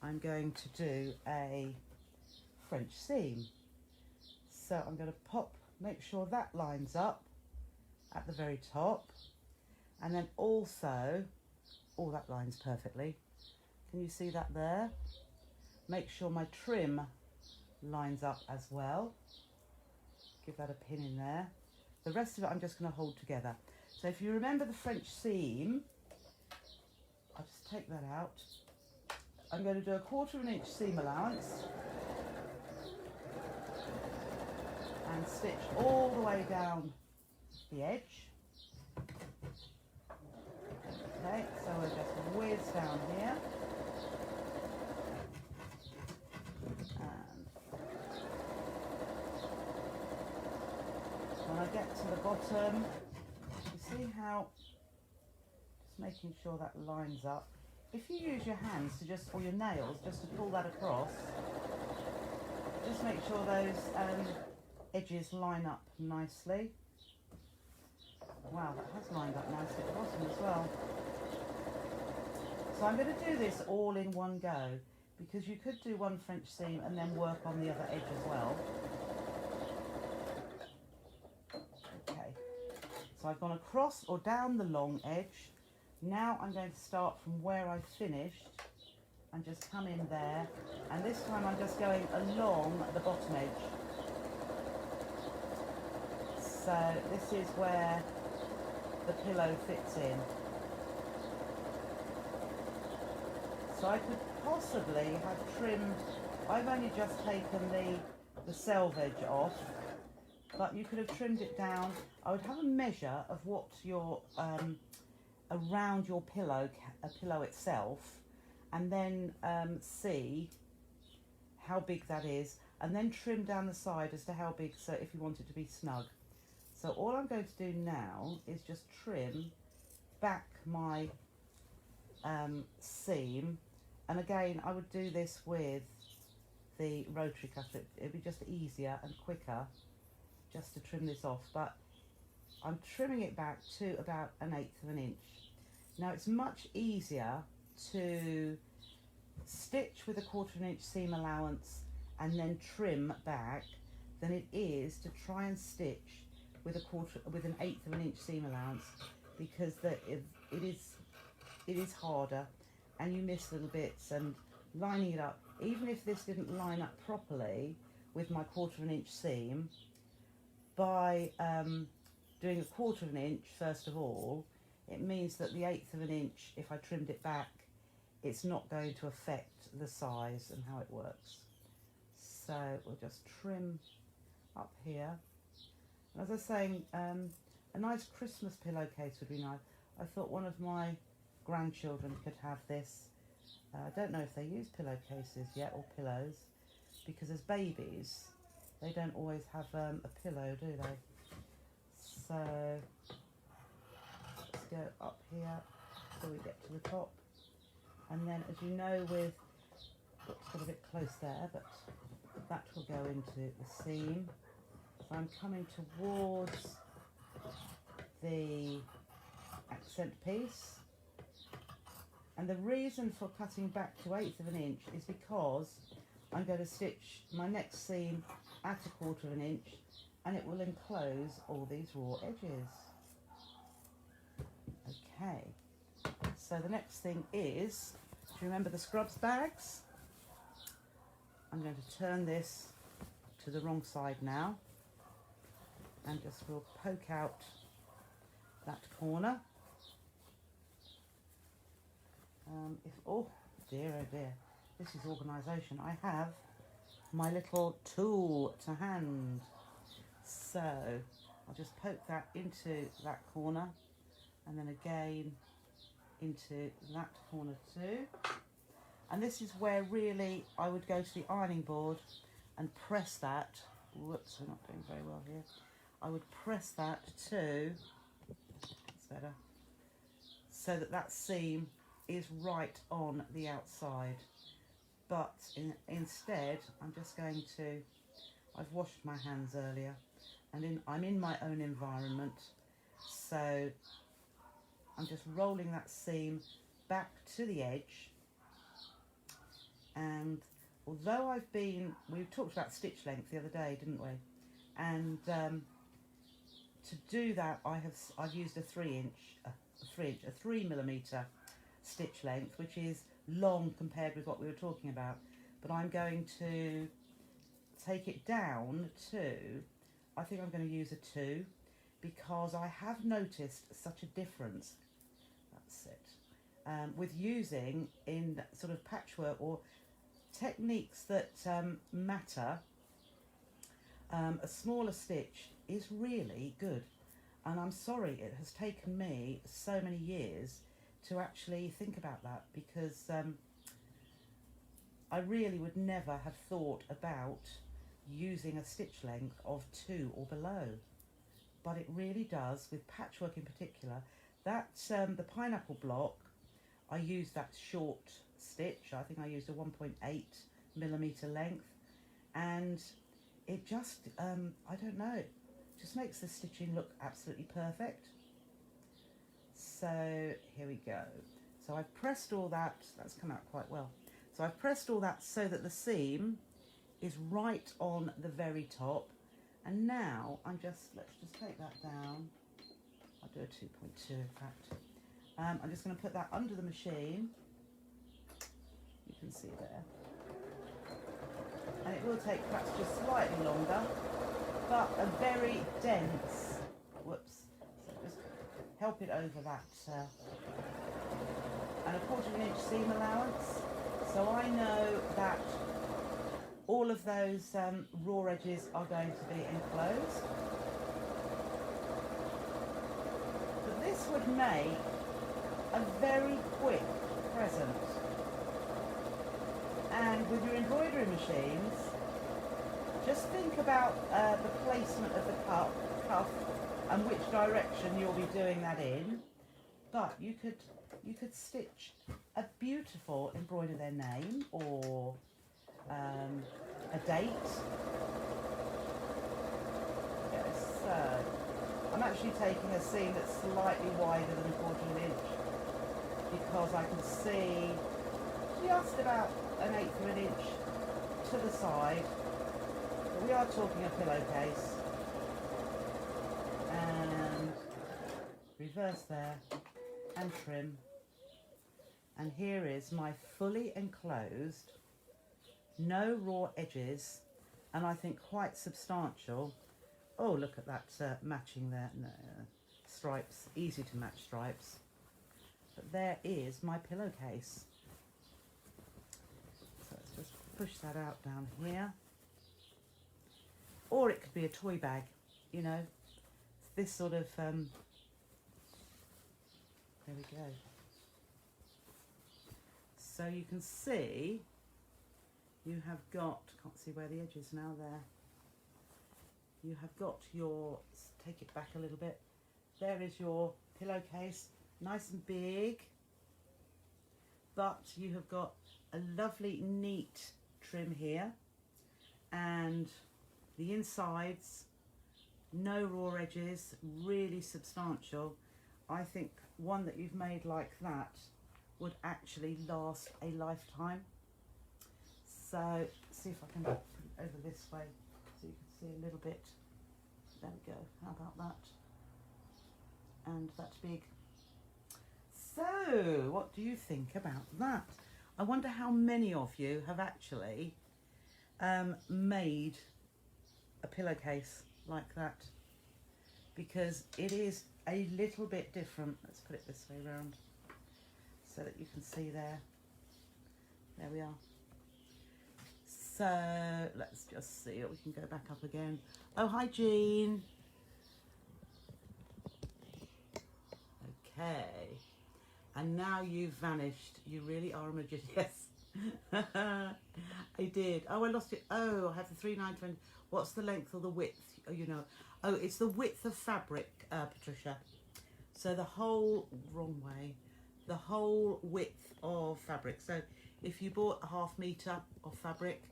I'm going to do a French seam. So I'm going to make sure that lines up at the very top, and then also, oh, that lines perfectly. Can you see that there? Make sure my trim lines up as well. Give that a pin in there. The rest of it I'm just going to hold together. So if you remember the French seam, I'll just take that out. I'm going to do a 1/4 inch seam allowance and stitch all the way down the edge. Okay, so we'll just whiz down here. And when I get to the bottom, you see how, just making sure that lines up. If you use your hands to just, or your nails, just to pull that across, just make sure those edges line up nicely. Wow, that has lined up nicely at the bottom as well. So I'm going to do this all in one go, because you could do one French seam and then work on the other edge as well. Okay, So I've gone across or down the long edge. Now I'm going to start from where I finished and just come in there. And this time I'm just going along the bottom edge. So this is where the pillow fits in. So I could possibly have trimmed, I've only just taken the selvage off, but you could have trimmed it down. I would have a measure of what your, around your pillow itself, and then see how big that is, and then trim down the side as to how big, so if you want it to be snug. So all I'm going to do now is just trim back my seam, and again I would do this with the rotary cutter. It'd be just easier and quicker just to trim this off, but I'm trimming it back to about 1/8 of an inch. Now it's much easier to stitch with a 1/4 inch seam allowance and then trim back than it is to try and stitch with an 1/8 of an inch seam allowance, because it is harder and you miss little bits, and lining it up, even if this didn't line up properly with my 1/4 inch seam, by doing a 1/4 inch first of all, it means that the 1/8 of an inch, if I trimmed it back, it's not going to affect the size and how it works. So we'll just trim up here. And as I was saying, a nice Christmas pillowcase would be nice. I thought one of my grandchildren could have this. I don't know if they use pillowcases yet, or pillows, because as babies they don't always have a pillow, do they? So let's go up here till we get to the top, and then, as you know, with, oops, got a bit close there, but that will go into the seam. So I'm coming towards the accent piece, and the reason for cutting back to 1/8 of an inch is because I'm going to stitch my next seam at a 1/4 of an inch, and it will enclose all these raw edges. Okay, so the next thing is, do you remember the scrubs bags? I'm going to turn this to the wrong side now, and just will poke out that corner. Oh dear, this is organisation. I have my little tool to hand, so I'll just poke that into that corner, and then again into that corner too. And this is where really I would go to the ironing board and press that. Whoops, we're not doing very well here. I would press that to, it's better, so that that seam is right on the outside. But instead, I'm just going to, I've washed my hands earlier, and I'm in my own environment, so I'm just rolling that seam back to the edge. And although we talked about stitch length the other day, didn't we? And to do that, I've used a 3mm stitch length, which is long compared with what we were talking about. But I'm going to take it down to, I think I'm going to use a 2, because I have noticed such a difference. That's it. With using in sort of patchwork or techniques that matter, a smaller stitch is really good. And I'm sorry it has taken me so many years to actually think about that, because I really would never have thought about using a stitch length of 2 or below, but it really does, with patchwork in particular. That the pineapple block, I used that short stitch. I think I used a 1.8mm length, and it just I don't know, it just makes the stitching look absolutely perfect. So here we go. So I've pressed all that, that's come out quite well. So I've pressed all that so that the seam is right on the very top. And now let's just take that down. I'll do a 2.2 in fact. I'm just going to put that under the machine. You can see there. And it will take perhaps just slightly longer, but a very dense, whoops, so just help it over that, and a 1/4 inch seam allowance. So I know that all of those raw edges are going to be enclosed. But this would make a very quick present. And with your embroidery machines, just think about the placement of the cuff and which direction you'll be doing that in. But you could stitch a beautiful embroider their name or a date. Yes, so I'm actually taking a seam that's slightly wider than a 1/4 inch because I can see just about an 1/8 of an inch to the side. But we are talking a pillowcase. And reverse there and trim. And here is my fully enclosed, no raw edges, and I think quite substantial. Oh, look at that matching there. No, stripes, easy to match stripes. But there is my pillowcase. So let's just push that out down here. Or it could be a toy bag, you know, this sort of, there we go. So you can see, you have got, can't see where the edge is now there. You have got your, take it back a little bit. There is your pillowcase, nice and big. But you have got a lovely, neat trim here. And the insides, no raw edges, really substantial. I think one that you've made like that would actually last a lifetime. So see if I can put it over this way so you can see a little bit. There we go, how about that? And that's big. So what do you think about that? I wonder how many of you have actually made a pillowcase like that, because it is a little bit different. Let's put it this way around so that you can see there. There we are. So let's just see, we can go back up again. Oh, hi Jean. Okay, and now you've vanished. You really are a magician. Yes. I did. Oh, I lost it. Oh, I have the 3/920. What's the length or the width? Oh, you know. Oh, it's the width of fabric, Patricia. So the whole, wrong way, the whole width of fabric. So if you bought a 1/2 metre of fabric,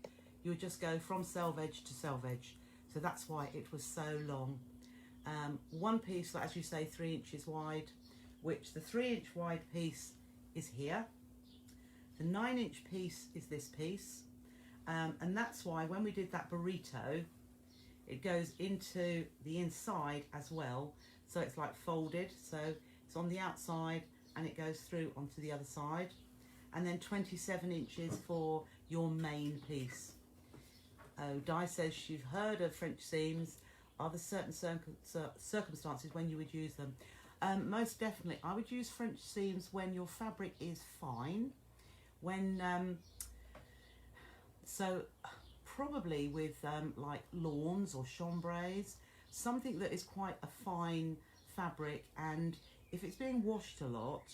you would just go from selvage to selvage. So that's why it was so long. One piece, as you say, 3 inches wide, which the 3-inch wide piece is here. The 9-inch piece is this piece. And that's why when we did that burrito, it goes into the inside as well. So it's like folded. So it's on the outside and it goes through onto the other side. And then 27 inches for your main piece. Oh, Di says she's heard of French seams. Are there certain circumstances when you would use them? Most definitely. I would use French seams when your fabric is fine. When, so probably with like lawns or chambrays, something that is quite a fine fabric, and if it's being washed a lot,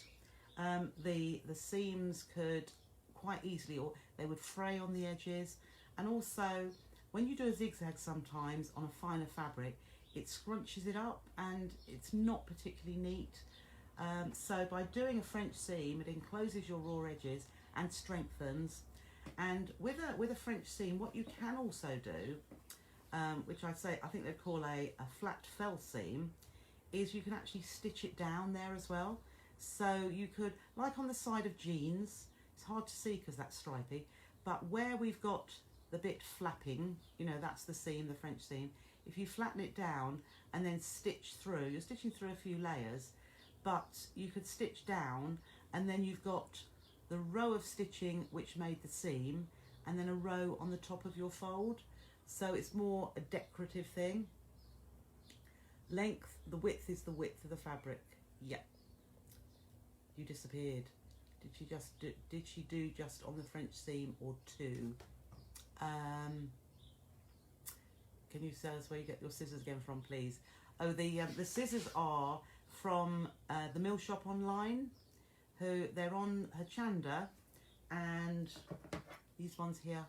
the seams could quite easily, or they would fray on the edges. And also when you do a zigzag sometimes on a finer fabric, it scrunches it up and it's not particularly neat. So by doing a French seam, it encloses your raw edges and strengthens. And with a French seam, what you can also do, which I think they'd call a flat fell seam, is you can actually stitch it down there as well. So you could, like on the side of jeans, it's hard to see because that's stripy, but where we've got the bit flapping, you know, that's the seam, the French seam. if you flatten it down and then stitch through, you're stitching through a few layers, but you could stitch down and then you've got the row of stitching which made the seam and then a row on the top of your fold. So it's more a decorative thing. Length, the width is the width of the fabric. Yep. You disappeared. Did she do just on the French seam or two? Can you tell us where you get your scissors again from, please? Oh, the scissors are from the Mill Shop online. They're on Hochanda, and these ones here.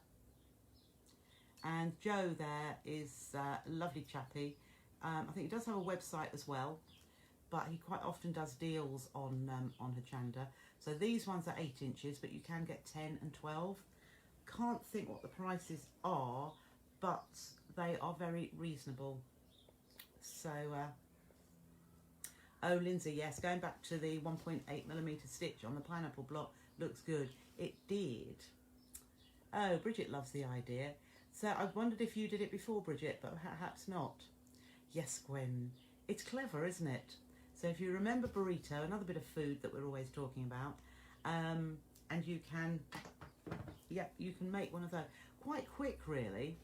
And Joe there is a lovely chappy. I think he does have a website as well, but he quite often does deals on Hochanda. So these ones are 8 inches, but you can get 10 and 12. Can't think what the prices are, but they are very reasonable. So, oh, Lindsay, yes, going back to the 1.8mm stitch on the pineapple block, looks good. It did. Oh, Bridget loves the idea. So I wondered if you did it before, Bridget, but perhaps not. Yes, Gwen. It's clever, isn't it? So if you remember burrito, another bit of food that we're always talking about, and you can, yeah, you can make one of those quite quick, really.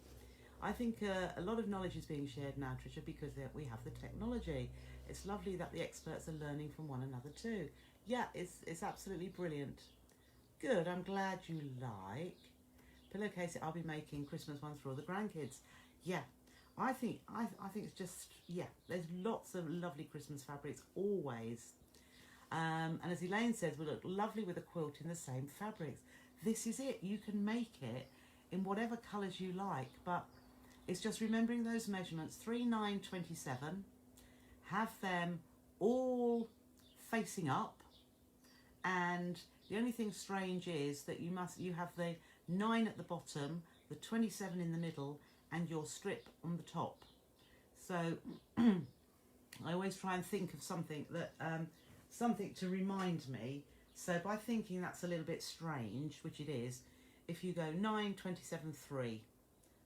I think a lot of knowledge is being shared now, Trisha, because we have the technology. It's lovely that the experts are learning from one another too. Yeah, it's absolutely brilliant. Good, I'm glad you like. Pillowcase, I'll be making Christmas ones for all the grandkids. Yeah, I think it's just, yeah, there's lots of lovely Christmas fabrics always. And as Elaine says, will look lovely with a quilt in the same fabrics. This is it. You can make it in whatever colours you like, but it's just remembering those measurements, 3, 9, 27. Have them all facing up, and the only thing strange is that you have the 9 at the bottom, the 27 in the middle, and your strip on the top. So I always try and think of something that something to remind me. So by thinking that's a little bit strange, which it is, if you go 9, 27, 3,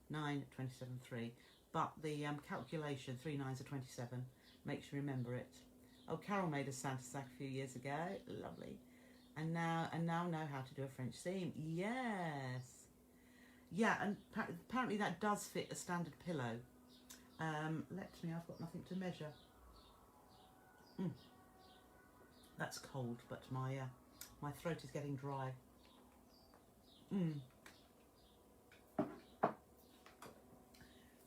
9, 27, 3, but the calculation 3 9s are 27 makes you remember it. Oh, Carol made a Santa sack a few years ago, lovely, and now know how to do a French seam. Yes, yeah, and apparently that does fit a standard pillow. I've got nothing to measure. That's cold, but my throat is getting dry. You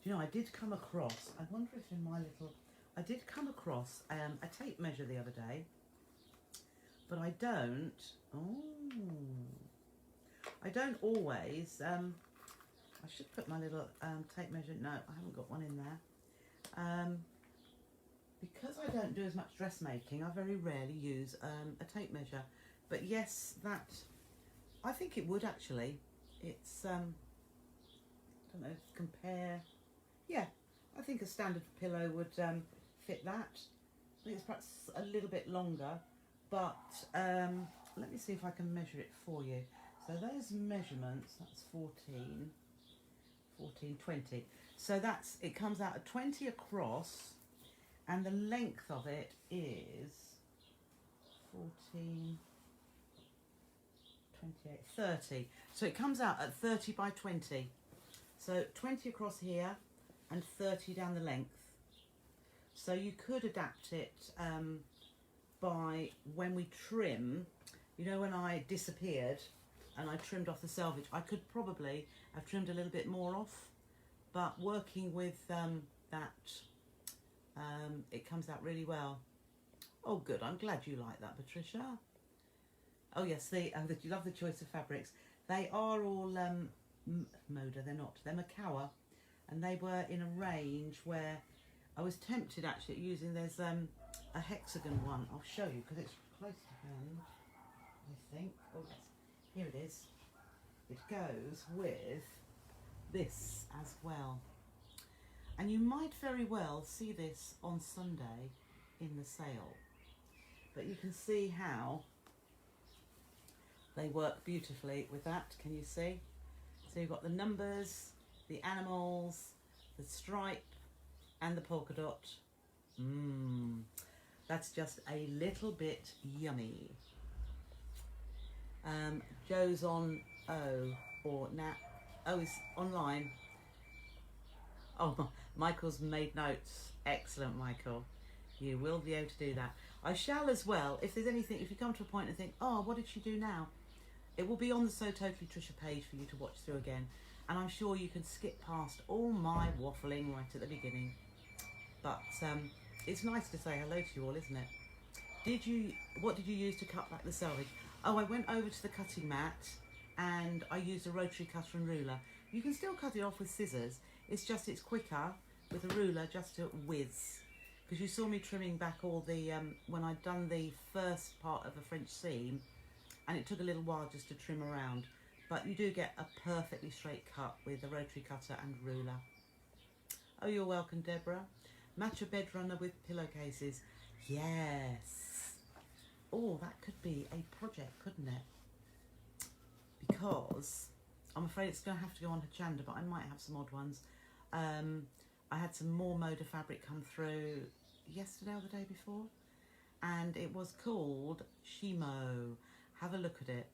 know, I did come across, I wonder if in my little, I did come across a tape measure the other day, but I don't always, I should put my little tape measure, no, I haven't got one in there. Because I don't do as much dressmaking, I very rarely use a tape measure. But yes, that, I think it would actually. It's, I don't know, compare. Yeah, I think a standard pillow would fit that. I think it's perhaps a little bit longer, but let me see if I can measure it for you. So those measurements, that's 14, 20. So it comes out at 20 across, and the length of it is 14, 28, 30. So it comes out at 30 by 20. So 20 across here and 30 down the length. So you could adapt it by when we trim. You know, when I disappeared and I trimmed off the selvage, I could probably have trimmed a little bit more off, but working with that, it comes out really well. Oh, good. I'm glad you like that, Patricia. Oh, yes, you love the choice of fabrics. They are all Moda, they're not. They're Makawa, and they were in a range where I was tempted actually at using, there's a hexagon one. I'll show you because it's close to hand, I think. Oh, yes. Here it is. It goes with this as well. And you might very well see this on Sunday in the sale. But you can see how they work beautifully with that. Can you see? So you've got the numbers, the animals, the stripe, and the polka dot. That's just a little bit yummy. Joe's on is online. Oh, Michael's made notes. Excellent, Michael. You will be able to do that. I shall as well, if there's anything, if you come to a point and think, oh, what did she do now? It will be on the So Totally Trisha page for you to watch through again. And I'm sure you can skip past all my waffling right at the beginning. But it's nice to say hello to you all, isn't it? What did you use to cut back the selvage? Oh, I went over to the cutting mat and I used a rotary cutter and ruler. You can still cut it off with scissors. It's quicker with a ruler just to whiz. Because you saw me trimming back all the, when I'd done the first part of the French seam, and it took a little while just to trim around. But you do get a perfectly straight cut with a rotary cutter and ruler. Oh, you're welcome, Deborah. Match a bed runner with pillowcases. Yes. Oh, that could be a project, couldn't it? Because I'm afraid it's going to have to go on Hachanda, but I might have some odd ones. I had some more Moda fabric come through yesterday or the day before, and it was called Shimo. Have a look at it.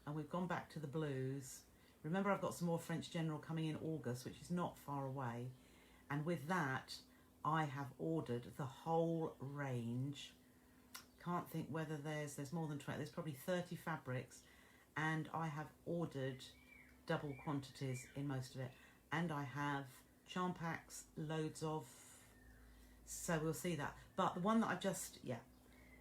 And we've gone back to the blues. Remember, I've got some more French General coming in August, which is not far away. And with that, I have ordered the whole range. Can't think whether there's more than 20. There's probably 30 fabrics, and I have ordered double quantities in most of it. And I have charm packs, loads of. So we'll see that. But the one that I've just,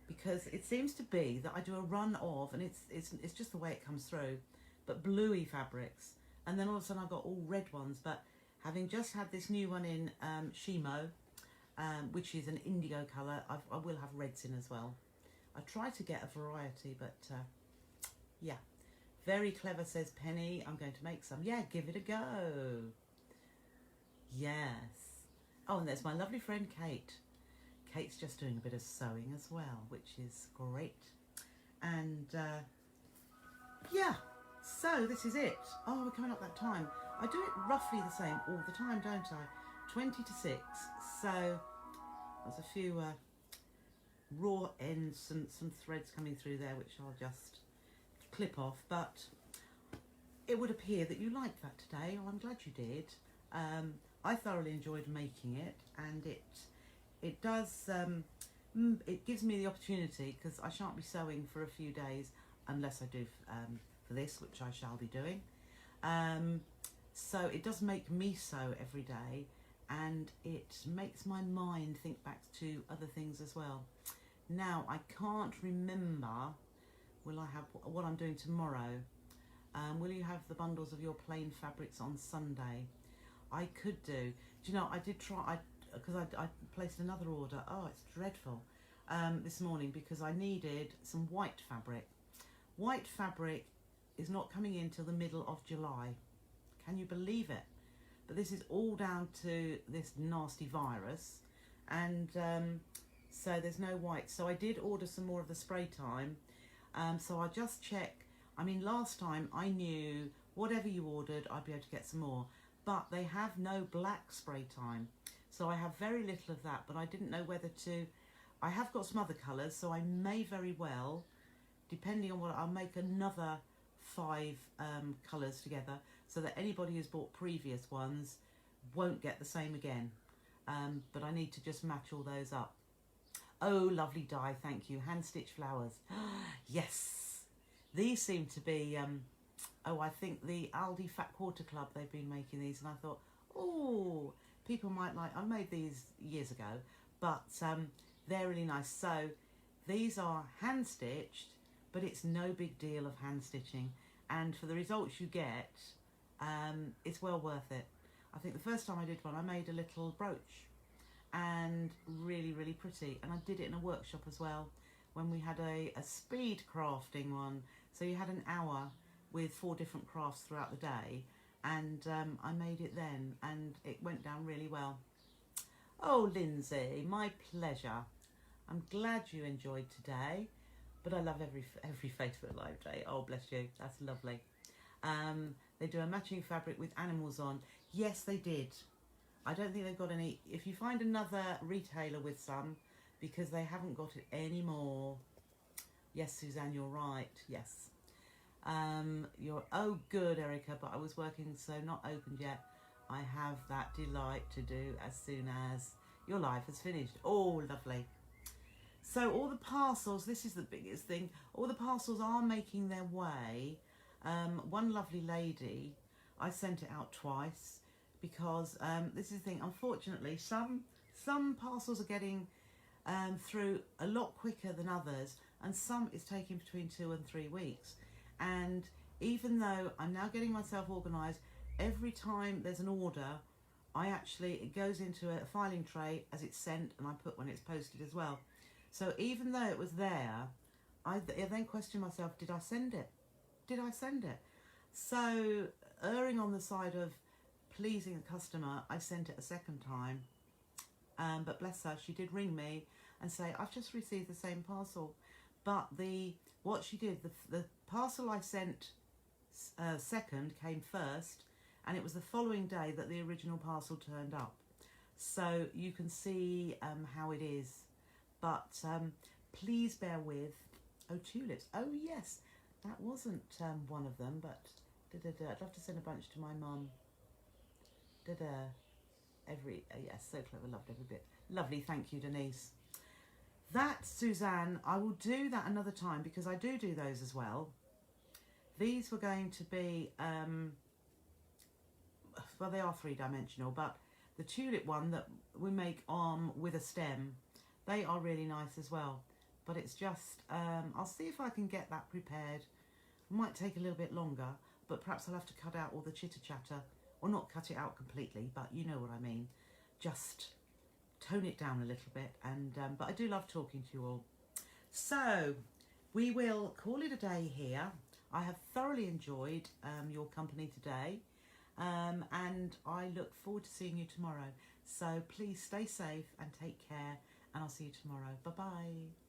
because it seems to be that I do a run of, and it's just the way it comes through, but bluey fabrics, and then all of a sudden I've got all red ones. But having just had this new one in Shimo, which is an indigo colour, I will have reds in as well. I try to get a variety, but yeah. Very clever, says Penny. I'm going to make some. Yeah, give it a go. Yes. Oh, and there's my lovely friend Kate. Kate's just doing a bit of sewing as well, which is great. And yeah, so this is it. Oh, we're coming up that time. I do it roughly the same all the time, don't I? 20 to 6. So there's a few raw ends, some threads coming through there, which I'll just clip off. But it would appear that you liked that today. Oh, I'm glad you did. I thoroughly enjoyed making it, and it does, it gives me the opportunity, because I shan't be sewing for a few days unless I do for this, which I shall be doing. So it does make me sew every day, and it makes my mind think back to other things as well. Now, I can't remember, will I have what I'm doing tomorrow? Will you have the bundles of your plain fabrics on Sunday? I could do. Do you know, I did try, because I placed another order. Oh, it's dreadful. This morning, because I needed some white fabric. White fabric is not coming in till the middle of July. Can you believe it? But this is all down to this nasty virus, and so there's no white. So I did order some more of the spray time. So I just check. I mean, last time I knew whatever you ordered, I'd be able to get some more. But they have no black spray time. So I have very little of that, but I didn't know whether to. I have got some other colours, so I may very well, depending on what, I'll make another 5 colours together, so that anybody who's bought previous ones won't get the same again. But I need to just match all those up. Oh, lovely dye, thank you. Hand stitch flowers. Yes, these seem to be. Oh, I think the Aldi Fat Quarter Club, they've been making these, and I thought, oh, people might like. I made these years ago, but they're really nice. So these are hand stitched, but it's no big deal of hand stitching, and for the results you get, it's well worth it. I think the first time I did one, I made a little brooch, and really, really pretty, and I did it in a workshop as well when we had a speed crafting one. So you had an hour with 4 different crafts throughout the day, and I made it then, and it went down really well. Oh, Lindsay, my pleasure. I'm glad you enjoyed today, but I love every Facebook Live day. Oh, bless you, that's lovely. They do a matching fabric with animals on. Yes, they did. I don't think they've got any. If you find another retailer with some, because they haven't got it anymore. Yes, Suzanne, you're right. Yes. You're, oh good, Erica, but I was working, so not opened yet. I have that delight to do as soon as your life has finished. Oh, lovely. So all the parcels, this is the biggest thing, all the parcels are making their way. One lovely lady, I sent it out twice because this is the thing, unfortunately, some parcels are getting through a lot quicker than others, and some is taking between 2 and 3 weeks. And even though I'm now getting myself organised, every time there's an order, it goes into a filing tray as it's sent, and I put when it's posted as well. So even though it was there, I then question myself, did I send it? Did I send it? So erring on the side of pleasing the customer, I sent it a second time. But bless her, she did ring me and say, I've just received the same parcel. But what she did, the parcel I sent second came first, and it was the following day that the original parcel turned up. So you can see how it is. But please bear with. Oh, tulips. Oh, yes. That wasn't one of them, but I'd love to send a bunch to my mum. Yes, so clever. Loved every bit. Lovely. Thank you, Denise. That, Suzanne, I will do that another time because I do those as well. These were going to be, well, they are 3-dimensional, but the tulip one that we make with a stem, they are really nice as well. But it's just, I'll see if I can get that prepared. It might take a little bit longer, but perhaps I'll have to cut out all the chitter-chatter. Or not cut it out completely, but you know what I mean. Just tone it down a little bit. But I do love talking to you all. So, we will call it a day here. I have thoroughly enjoyed your company today. And I look forward to seeing you tomorrow. So, please stay safe and take care. And I'll see you tomorrow. Bye-bye.